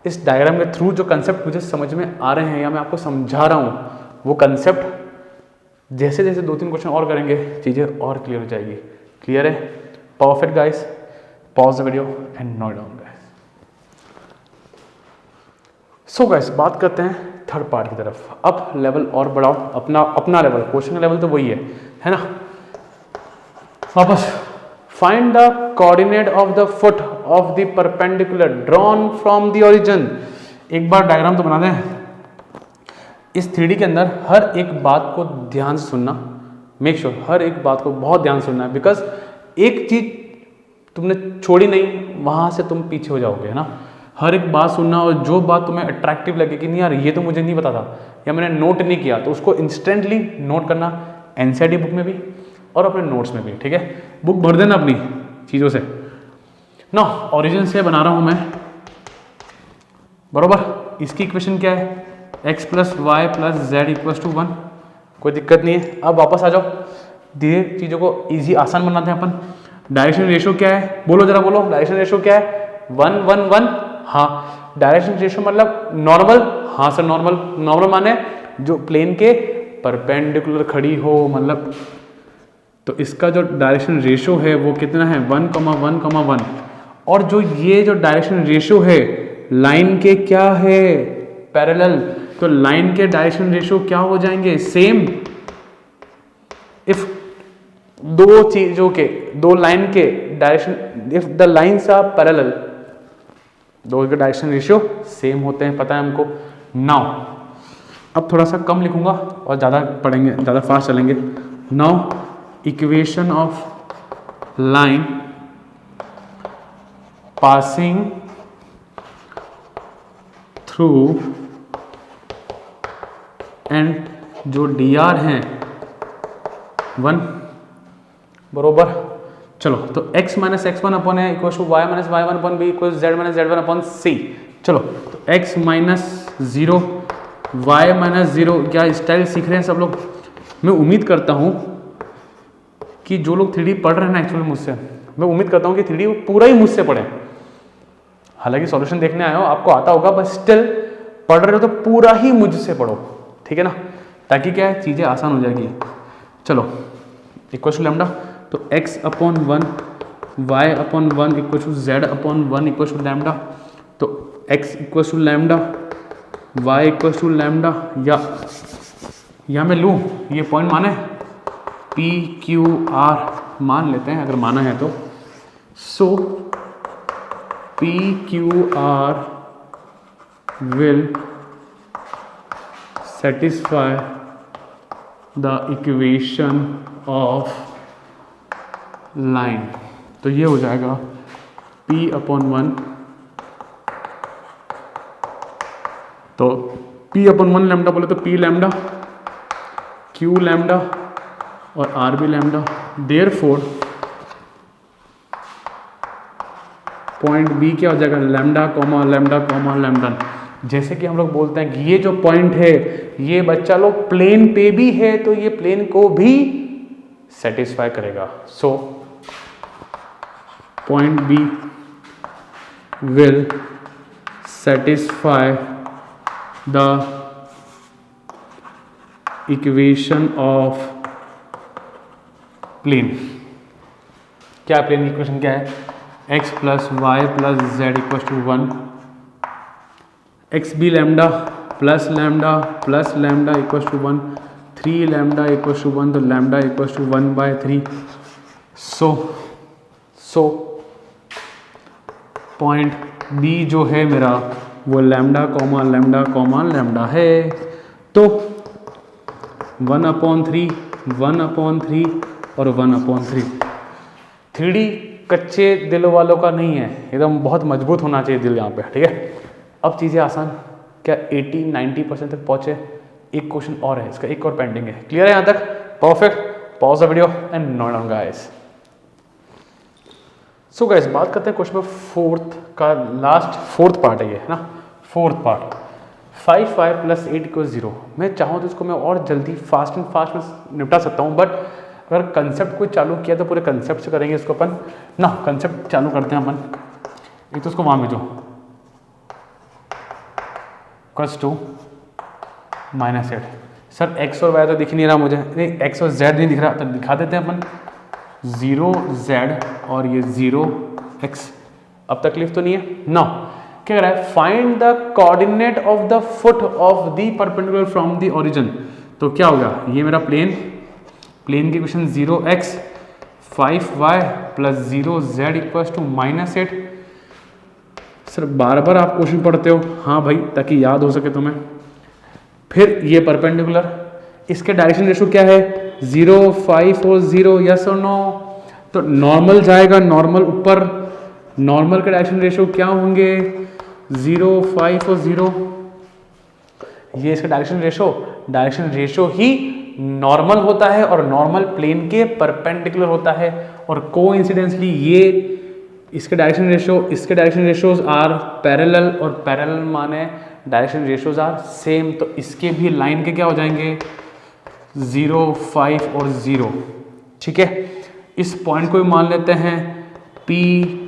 S1: इस डायग्राम के थ्रू जो कंसेप्ट मुझे समझ में आ रहे हैं या मैं आपको समझा रहा हूँ, वो कंसेप्ट जैसे जैसे 2-3 क्वेश्चन और करेंगे चीज़ें और क्लियर हो जाएगी। क्लियर है, perfect guys, pause the video and note down guys. So guys, बात करते हैं थर्ड पार्ट की तरफ। अब लेवल और बढ़ाओ, अपना लेवल, क्वेश्चन का लेवल तो वही है ना। वापस, find the coordinate of the foot of the perpendicular drawn from the origin. एक बार डायग्राम तो बना दें। इस 3D के अंदर हर एक बात को ध्यान से सुनना, मेक श्योर हर एक बात को बहुत ध्यान से सुनना है, बिकॉज एक चीज तुमने छोड़ी नहीं, वहां से तुम पीछे हो जाओगे, है ना। हर एक बात सुनना, और जो बात तुम्हें अट्रैक्टिव लगे कि नहीं यार ये तो मुझे नहीं पता था या मैंने नोट नहीं किया, तो उसको इंस्टेंटली नोट करना, एनसीईआरटी बुक में भी और अपने नोट्स में भी, ठीक है। बुक भर देना अपनी चीज़ों से ना। ओरिजिन से बना रहा हूँ मैं, बरोबर। इसकी इक्वेशन क्या है, x + y + z = 1, कोई दिक्कत नहीं है। अब वापस आ जाओ, धीरे चीज़ों को इजी आसान बनाते हैं अपन। डायरेक्शन रेशियो क्या है, बोलो जरा बोलो, डायरेक्शन रेशियो क्या है, 1 1 1, हाँ। डायरेक्शन रेशियो मतलब नॉर्मल, हाँ सर नॉर्मल। नॉर्मल माने जो प्लेन के परपेंडिकुलर खड़ी हो, मतलब तो इसका जो डायरेक्शन रेशियो है वो कितना है 1,1,1। और जो ये जो डायरेक्शन रेशियो है लाइन के क्या है पैरेलल, तो लाइन के डायरेक्शन रेशियो क्या हो जाएंगे सेम। इफ दो चीजों के, दो लाइन के direction, if the lines are parallel, दो के डायरेक्शन रेशियो सेम होते हैं, पता है हमको। नाउ अब थोड़ा सा कम लिखूंगा और ज़्यादा पढ़ेंगे, ज़्यादा फास्ट चलेंगे। Now equation of line passing through and जो डी आर हैं 1 बरोबर। चलो तो x माइनस x1 अपॉन है equal to y minus y1 upon B equal z minus z1 upon C. चलो तो x माइनस 0 y माइनस 0, क्या स्टाइल सीख रहे हैं सब लोग? मैं उम्मीद करता हूँ कि जो लोग 3D पढ़ रहे हैं ना एक्चुअली मुझसे, मैं उम्मीद करता हूँ कि 3D पूरा ही मुझसे पढ़े। हालांकि सॉल्यूशन देखने आए हो, आपको आता होगा, बस स्टिल पढ़ रहे हो तो पूरा ही मुझसे पढ़ो, ठीक है ना, ताकि क्या है चीज़ें आसान हो जाएगी। चलो इक्वल टू लैम्डा, तो x upon 1 y upon 1 equal to z upon 1 equal to lambda. तो x equal to lambda, y equal to lambda, या मैं लूँ ये पॉइंट माने p q r मान लेते हैं, अगर माना है तो। सो p q r will satisfy the equation of line। तो ये हो जाएगा p अपॉन 1, तो p अपॉन 1 लैम्डा बोले तो p लैम्डा, q लैम्डा और r भी लैम्डा। देयरफॉर पॉइंट b क्या हो जाएगा lambda comma lambda comma lambda. जैसे कि हम लोग बोलते हैं कि ये जो पॉइंट है ये बच्चा लोग प्लेन पे भी है, तो ये प्लेन को भी सेटिस्फाई करेगा। So point b will satisfy the equation of plane. क्या प्लेन इक्वेशन क्या है? x plus Y plus Z equal to 1, x b lambda plus lambda equal to 1, 3 lambda equal to 1, तो lambda equal to 1/3। So point b जो है मेरा वो lambda comma lambda comma lambda है। तो 1/3, 1/3 और 1/3। 3D कच्चे दिल वालों का नहीं है, एकदम बहुत मजबूत होना चाहिए दिल यहाँ पे, ठीक है। अब चीज़ें आसान, क्या 80-90% तक पहुँचे? एक क्वेश्चन और है, इसका एक और पेंडिंग है। क्लियर है यहाँ तक? Perfect. Pause the video and note down guys. So guys बात करते हैं क्वेश्चन नंबर 4 का, लास्ट 4th पार्ट है ये, है ना, 4th पार्ट। 5 plus 8 equal 0। मैं चाहूँ तो इसको मैं और जल्दी फास्ट में निपटा सकता हूँ, बट अगर कंसेप्ट कोई चालू किया तो पूरे कंसेप्ट से करेंगे इसको अपन ना। कंसेप्ट चालू करते हैं अपन। एक तो उसको वहाँ भेजो +2 -8। सर x और y तो दिख नहीं रहा मुझे, नहीं x और z नहीं दिख रहा, तो दिखा देते हैं अपन 0z और ये 0x। अब तकलीफ तो नहीं है ना। क्या कह रहा है? Find the coordinate of the foot of the perpendicular from the origin. तो क्या होगा, ये मेरा प्लेन की equation 0x 5y plus 0z equals to -8। Sir बार बार आप क्वेश्चन पढ़ते हो, हाँ भाई, ताकि याद हो सके तुम्हें। फिर ये परपेंडिकुलर, इसके डायरेक्शन रेशियो क्या है 0, 5 और 0, यस और नो। तो नॉर्मल जाएगा, नॉर्मल ऊपर, नॉर्मल के डायरेक्शन रेशियो क्या होंगे 0, 5 और 0। ये इसका डायरेक्शन रेशियो ही नॉर्मल होता है और नॉर्मल प्लेन के परपेंडिकुलर होता है। और कोइंसिडेंसली ये इसके डायरेक्शन रेशियोज आर पैरेलल, और पैरेलल माने डायरेक्शन रेशियोज आर सेम। तो इसके भी लाइन के क्या हो जाएंगे 0, 5 और 0, ठीक है। इस पॉइंट को भी मान लेते हैं P,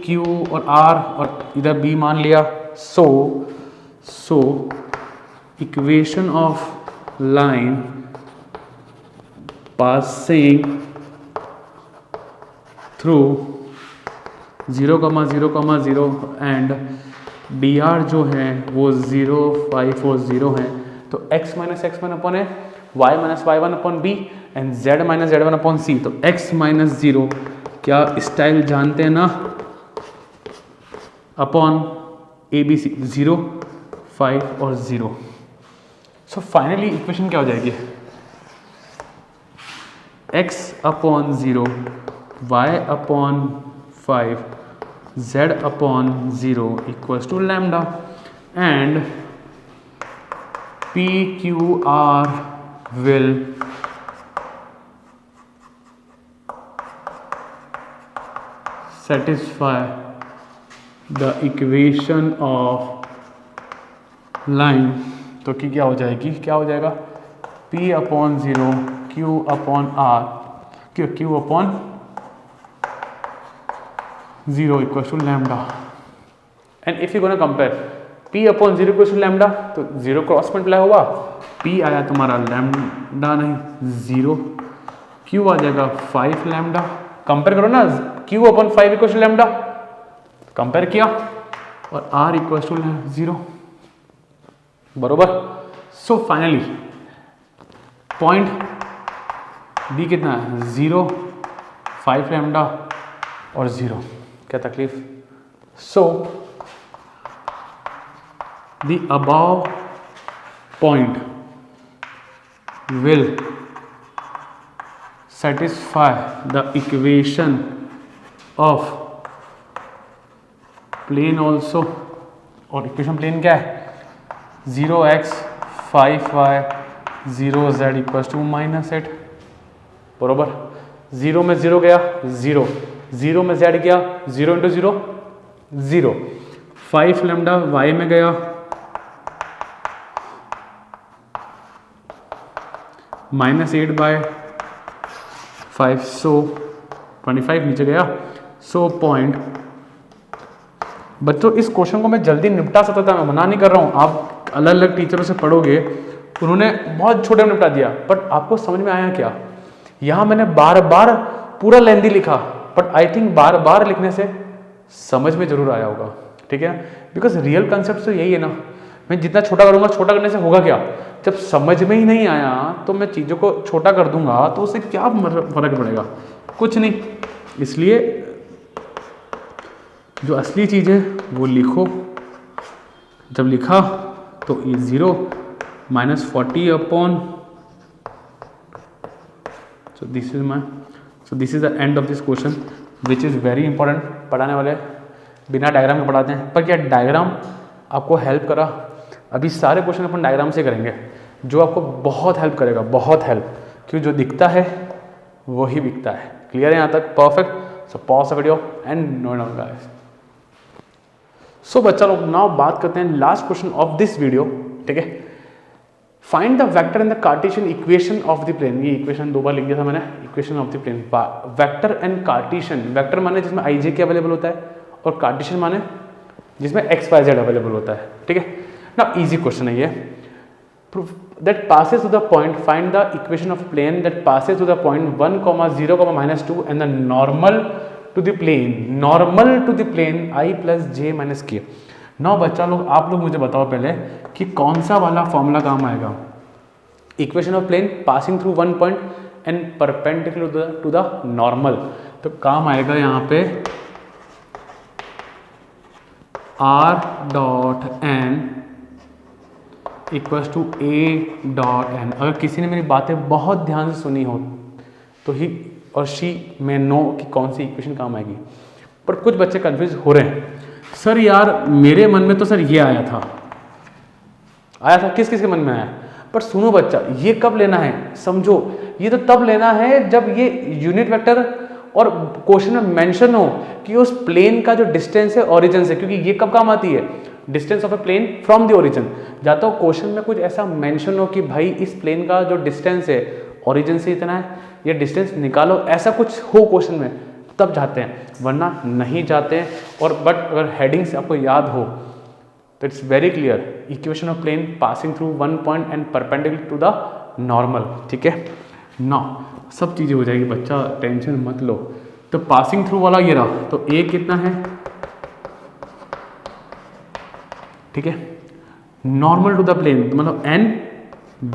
S1: Q और R, और इधर B मान लिया। So equation of line passing through 0,0,0 and dr जो है वो 0, 5 और 0 है, तो x माइनस x1 अपॉन है, y minus y1 upon B and z minus z1 upon C. तो x माइनस 0 क्या स्टाइल जानते हैं ना, अपॉन ए बी सी 0, 5 और 0। सो फाइनली इक्वेशन क्या हो जाएगी, x upon 0, y upon 5, z upon 0 equals to lambda and PQR will satisfy the equation of line। तो क्या हो जाएगी, क्या हो जाएगा, P upon 0 Q upon R Q upon 0 equals to lambda and if you gonna compare P upon 0 equals to lambda, तो 0 cross multiply हुआ, P आया तुम्हारा लैम्डा नहीं 0, Q आ जाएगा 5 लैम्डा। कंपेयर करो ना, Q upon 5 equals to lambda, compare किया और R इक्वल्स टू 0 बरोबर। सो फाइनली पॉइंट B कितना है 0, 5 लैम्डा और 0, क्या तकलीफ। So the above point will satisfy the equation of plane also, और इक्वेशन प्लेन क्या है 0x 5y 0z equals to -8 बरोबर। 0 में 0 गया 0, 0 में z गया 0 इंटू 0 0, 5 लैम्डा y में गया -8 बाय 5, सो 25 नीचे गया। सो पॉइंट बच्चों इस क्वेश्चन को मैं जल्दी निपटा सकता था, मैं मना नहीं कर रहा हूँ, आप अलग अलग टीचरों से पढ़ोगे, उन्होंने बहुत छोटे में निपटा दिया, बट आपको समझ में आया क्या, यहाँ मैंने बार बार पूरा लेंदी लिखा, बट आई थिंक बार बार लिखने से समझ में जरूर आया होगा, ठीक है, बिकॉज रियल कंसेप्ट तो यही है ना, मैं जितना छोटा करूँगा, छोटा करने से होगा क्या, जब समझ में ही नहीं आया तो मैं चीज़ों को छोटा कर दूंगा तो उससे क्या फर्क पड़ेगा, कुछ नहीं। इसलिए जो असली चीज़ है वो लिखो, जब लिखा तो ये 0 -40 upon, so this is the end of this question which is very important. पढ़ाने वाले बिना डायग्राम के पढ़ाते हैं, पर क्या डायग्राम आपको हेल्प करा, अभी सारे क्वेश्चन अपन डायग्राम से करेंगे, जो आपको बहुत हेल्प करेगा, बहुत हेल्प, क्योंकि जो दिखता है वो ही बिकता है। क्लियर है यहाँ तक, perfect. So pause the video and no down guys. So बच्चा लोग नाउ बात करते हैं last question of this video, ठीक है। Find the vector in the Cartesian equation of the plane. ये इक्वेशन 2 बार लिख दिया था मैंने, equation of the plane. Vector and Cartesian, vector माने जिसमें आई जे के अवेलेबल होता है, और कार्टेशियन माने जिसमें एक्स वाई जेड अवेलेबल होता है, ठीक है ना। इजी क्वेश्चन है ये। that passes to the point, find the equation of plane that passes to the point 1, 0, -2 and the normal to the plane I plus j minus k। Now बच्चा लोग, आप लोग मुझे बताओ पहले कि कौन सा वाला फॉर्मूला काम आएगा। Equation of plane passing through one point and perpendicular to the normal, तो काम आएगा यहाँ पे r dot n equals to a dot n। अगर किसी ने मेरी बातें बहुत ध्यान से सुनी हो तो ही और शी में नो कि कौन सी इक्वेशन काम आएगी। पर कुछ बच्चे कंफ्यूज हो रहे हैं, सर यार मेरे मन में तो सर ये आया था, किस किस के मन में आया। पर सुनो बच्चा, ये कब लेना है समझो, ये तो तब लेना है जब ये यूनिट वेक्टर और क्वेश्चन में मेंशन हो कि उस प्लेन का जो डिस्टेंस है ओरिजिन से, क्योंकि ये कब काम आती है, distance of a plane from the origin. या तो क्वेश्चन में कुछ ऐसा मेंशन हो कि भाई इस प्लेन का जो डिस्टेंस है ओरिजिन से इतना है, ये डिस्टेंस निकालो, ऐसा कुछ हो क्वेश्चन में, तब जाते हैं, वरना नहीं जाते हैं। और बट अगर हेडिंग से आपको याद हो तो it's very clear, equation of plane passing through one point and perpendicular to the normal. ठीक है, नाउ सब चीज़ें हो जाएगी बच्चा, टेंशन मत लो। तो पासिंग थ्रू वाला ये रहा, तो ए कितना है, ठीक है, नॉर्मल टू द प्लेन मतलब एन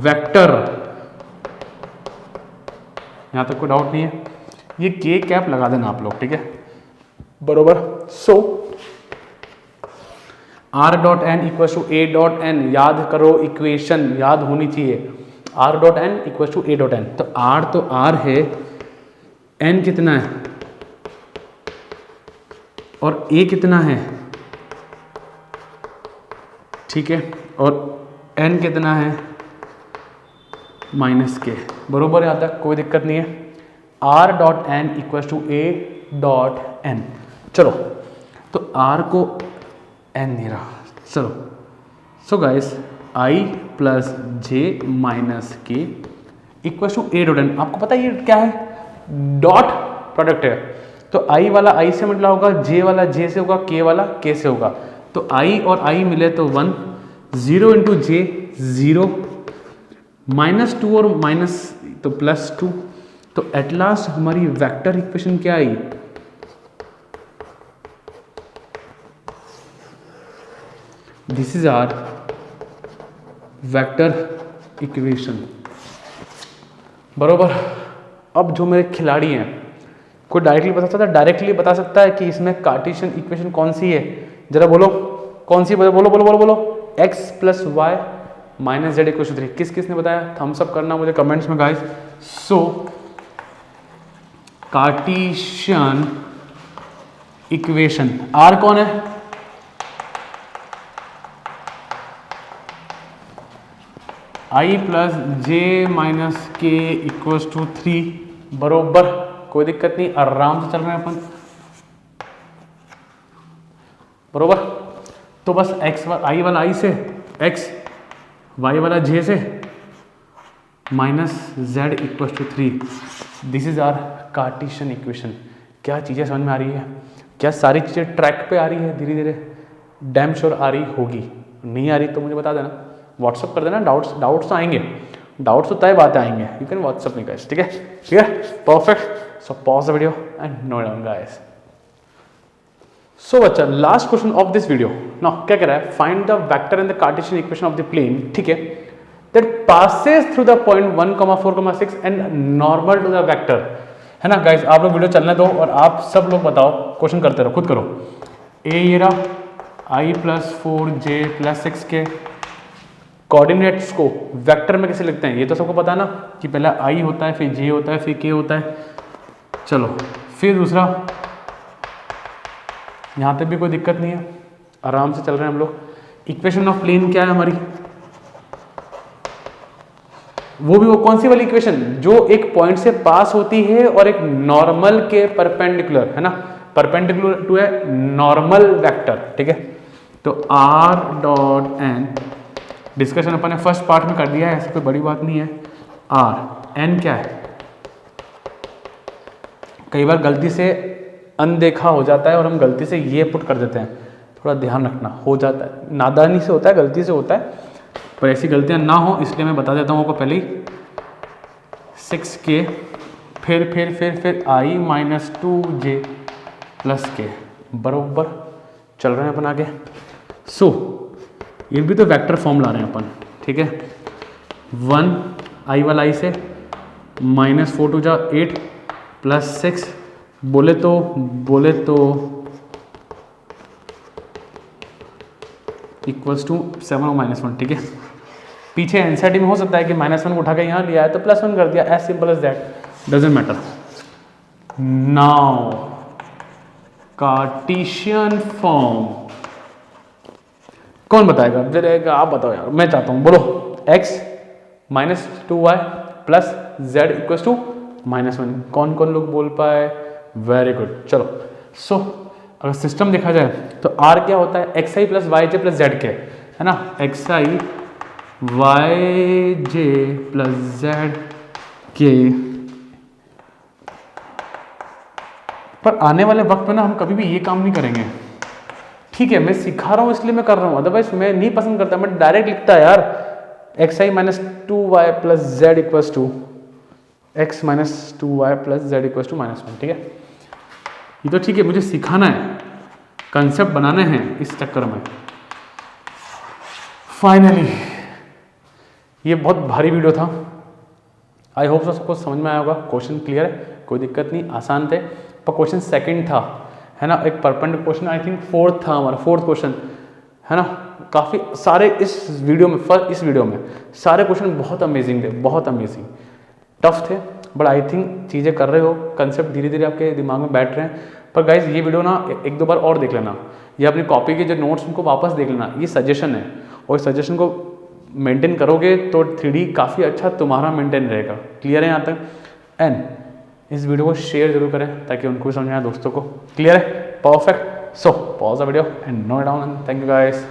S1: वेक्टर, यहां तक कोई डाउट नहीं है, ये के कैप लगा देना आप लोग, ठीक है, बरोबर। So R dot N equal to A dot N, याद करो इक्वेशन याद होनी चाहिए, R dot N equal to A dot N. तो आर है, एन कितना है और ए कितना है, ठीक है, और एन कितना है माइनस के, बरोबर यहाँ तक कोई दिक्कत नहीं है। R dot N equal to A dot N, चलो तो आर को एन नहीं रहा, चलो so guys I plus J minus के equal to A dot N. आपको पता है ये क्या है, डॉट प्रोडक्ट है, तो आई वाला आई से मिला होगा, जे वाला जे से होगा, के वाला के से होगा, तो आई और आई मिले तो 1, 0 इंटू जे 0, -2 और माइनस तो +2, तो एट लास्ट हमारी वेक्टर इक्वेशन क्या आई, this is our vector equation, बरोबर। अब जो मेरे खिलाड़ी हैं, कोई डायरेक्टली बता सकता है कि इसमें कार्टेशियन इक्वेशन कौन सी है, जरा बोलो कौन सी, बोलो बोलो बोलो बोलो बोलो, x plus y minus z equal to 3, किस किसने बताया, थम्स अप करना मुझे कमेंट्स में guys. So Cartesian equation, r कौन है, आई प्लस जे माइनस के इक्वल टू 3, बरोबर कोई दिक्कत नहीं, आराम से चल रहे हैं अपन, बरोबर। तो बस x आई वाला आई से, x y वाला j से, minus z equal to 3, this is r Cartesian equation. क्या चीज़ें समझ में आ रही है, क्या सारी चीज़ें ट्रैक पे आ रही है, धीरे धीरे डैम श्योर आ रही होगी, नहीं आ रही तो मुझे बता देना, व्हाट्सअप कर देना, डाउट्स तो आएंगे, डाउट्स तो तय बातें आएंगे, यू कैन व्हाट्सअप नहीं गाइस, ठीक है, ठीक है, perfect. So pause the video and note down guys. So बच्चा last question of this video, now क्या कह रहा है, find the vector in the Cartesian equation of the plane, ठीक है, that passes through the point 1,4,6 and normal to the vector, है ना guys. आप लोग वीडियो चलने दो और आप सब लोग बताओ, क्वेश्चन करते रहो, खुद करो। ए ये रहा I plus 4j plus 6k, coordinates को वेक्टर में कैसे लिखते हैं ये तो सबको पता है ना, कि पहले आई होता है, फिर j होता है, फिर k होता है। चलो फिर दूसरा, यहाँ तक भी कोई दिक्कत नहीं है, आराम से चल रहे हैं हम लोग। इक्वेशन ऑफ प्लेन क्या है हमारी, वो कौन सी वाली इक्वेशन जो एक पॉइंट से पास होती है और एक नॉर्मल के परपेंडिकुलर, है ना, perpendicular to a normal vector, ठीक है। तो r डॉट एन, डिस्कशन अपन ने फर्स्ट पार्ट में कर दिया है, ऐसी कोई बड़ी बात नहीं है। r n क्या है, कई बार गलती से अनदेखा हो जाता है और हम गलती से ये पुट कर देते हैं, थोड़ा ध्यान रखना, हो जाता है, नादानी से होता है, गलती से होता है, पर ऐसी गलतियां ना हो इसलिए मैं बता देता हूँ आपको पहले ही। 6k फिर i माइनस 2j प्लस के, बरोबर चल रहे हैं अपन आगे। सो ये भी तो वेक्टर फॉर्म ला रहे हैं अपन, ठीक है, 1 i वाला i से, माइनस 4 2 8 प्लस 6, बोले तो इक्वल्स टू 7 और -1, ठीक है। पीछे एनसीईआरटी में हो सकता है कि -1 को उठा के यहाँ लिया है तो +1 कर दिया, as simple as that, doesn't matter. Now Cartesian form कौन बताएगा, जरा आप बताओ यार, मैं चाहता हूँ, बोलो। x minus 2y plus z equals to -1, कौन कौन लोग बोल पाए, वेरी गुड। चलो सो अगर सिस्टम देखा जाए तो r क्या होता है, xi प्लस वाई जे प्लस जेड के, है ना, xi वाई जे प्लस जेड के। पर आने वाले वक्त में ना हम कभी भी ये काम नहीं करेंगे ठीक है, मैं सिखा रहा हूँ इसलिए मैं कर रहा हूँ, अदरवाइज मैं नहीं पसंद करता, मैं डायरेक्ट लिखता यार xi minus 2y plus z equals to x minus 2y plus z equals to -1। ठीक है, ये तो ठीक है, मुझे सिखाना है, कंसेप्ट बनाने हैं, इस चक्कर में फाइनली ये बहुत भारी वीडियो था। आई होप सबको समझ में आया होगा। क्वेश्चन क्लियर है, कोई दिक्कत नहीं, आसान थे। पर क्वेश्चन सेकंड था, है ना, एक perpendicular question I think fourth था हमारा, फोर्थ क्वेश्चन, है ना। काफ़ी सारे इस वीडियो में सारे क्वेश्चन बहुत अमेजिंग थे, बहुत अमेजिंग, टफ थे, बट आई थिंक चीज़ें कर रहे हो, कंसेप्ट धीरे धीरे आपके दिमाग में बैठ रहे हैं। पर गाइज ये वीडियो ना एक दो बार और देख लेना, या अपनी कॉपी के जो नोट्स उनको वापस देख लेना, ये सजेशन है, और सजेशन को मेंटेन करोगे तो 3D काफ़ी अच्छा तुम्हारा मेंटेन रहेगा। क्लियर है यहाँ तक? एंड इस वीडियो को शेयर जरूर करें ताकि उनको भी समझ आए, दोस्तों को। क्लियर है? Perfect. So pause the video and note down. Thank you guys.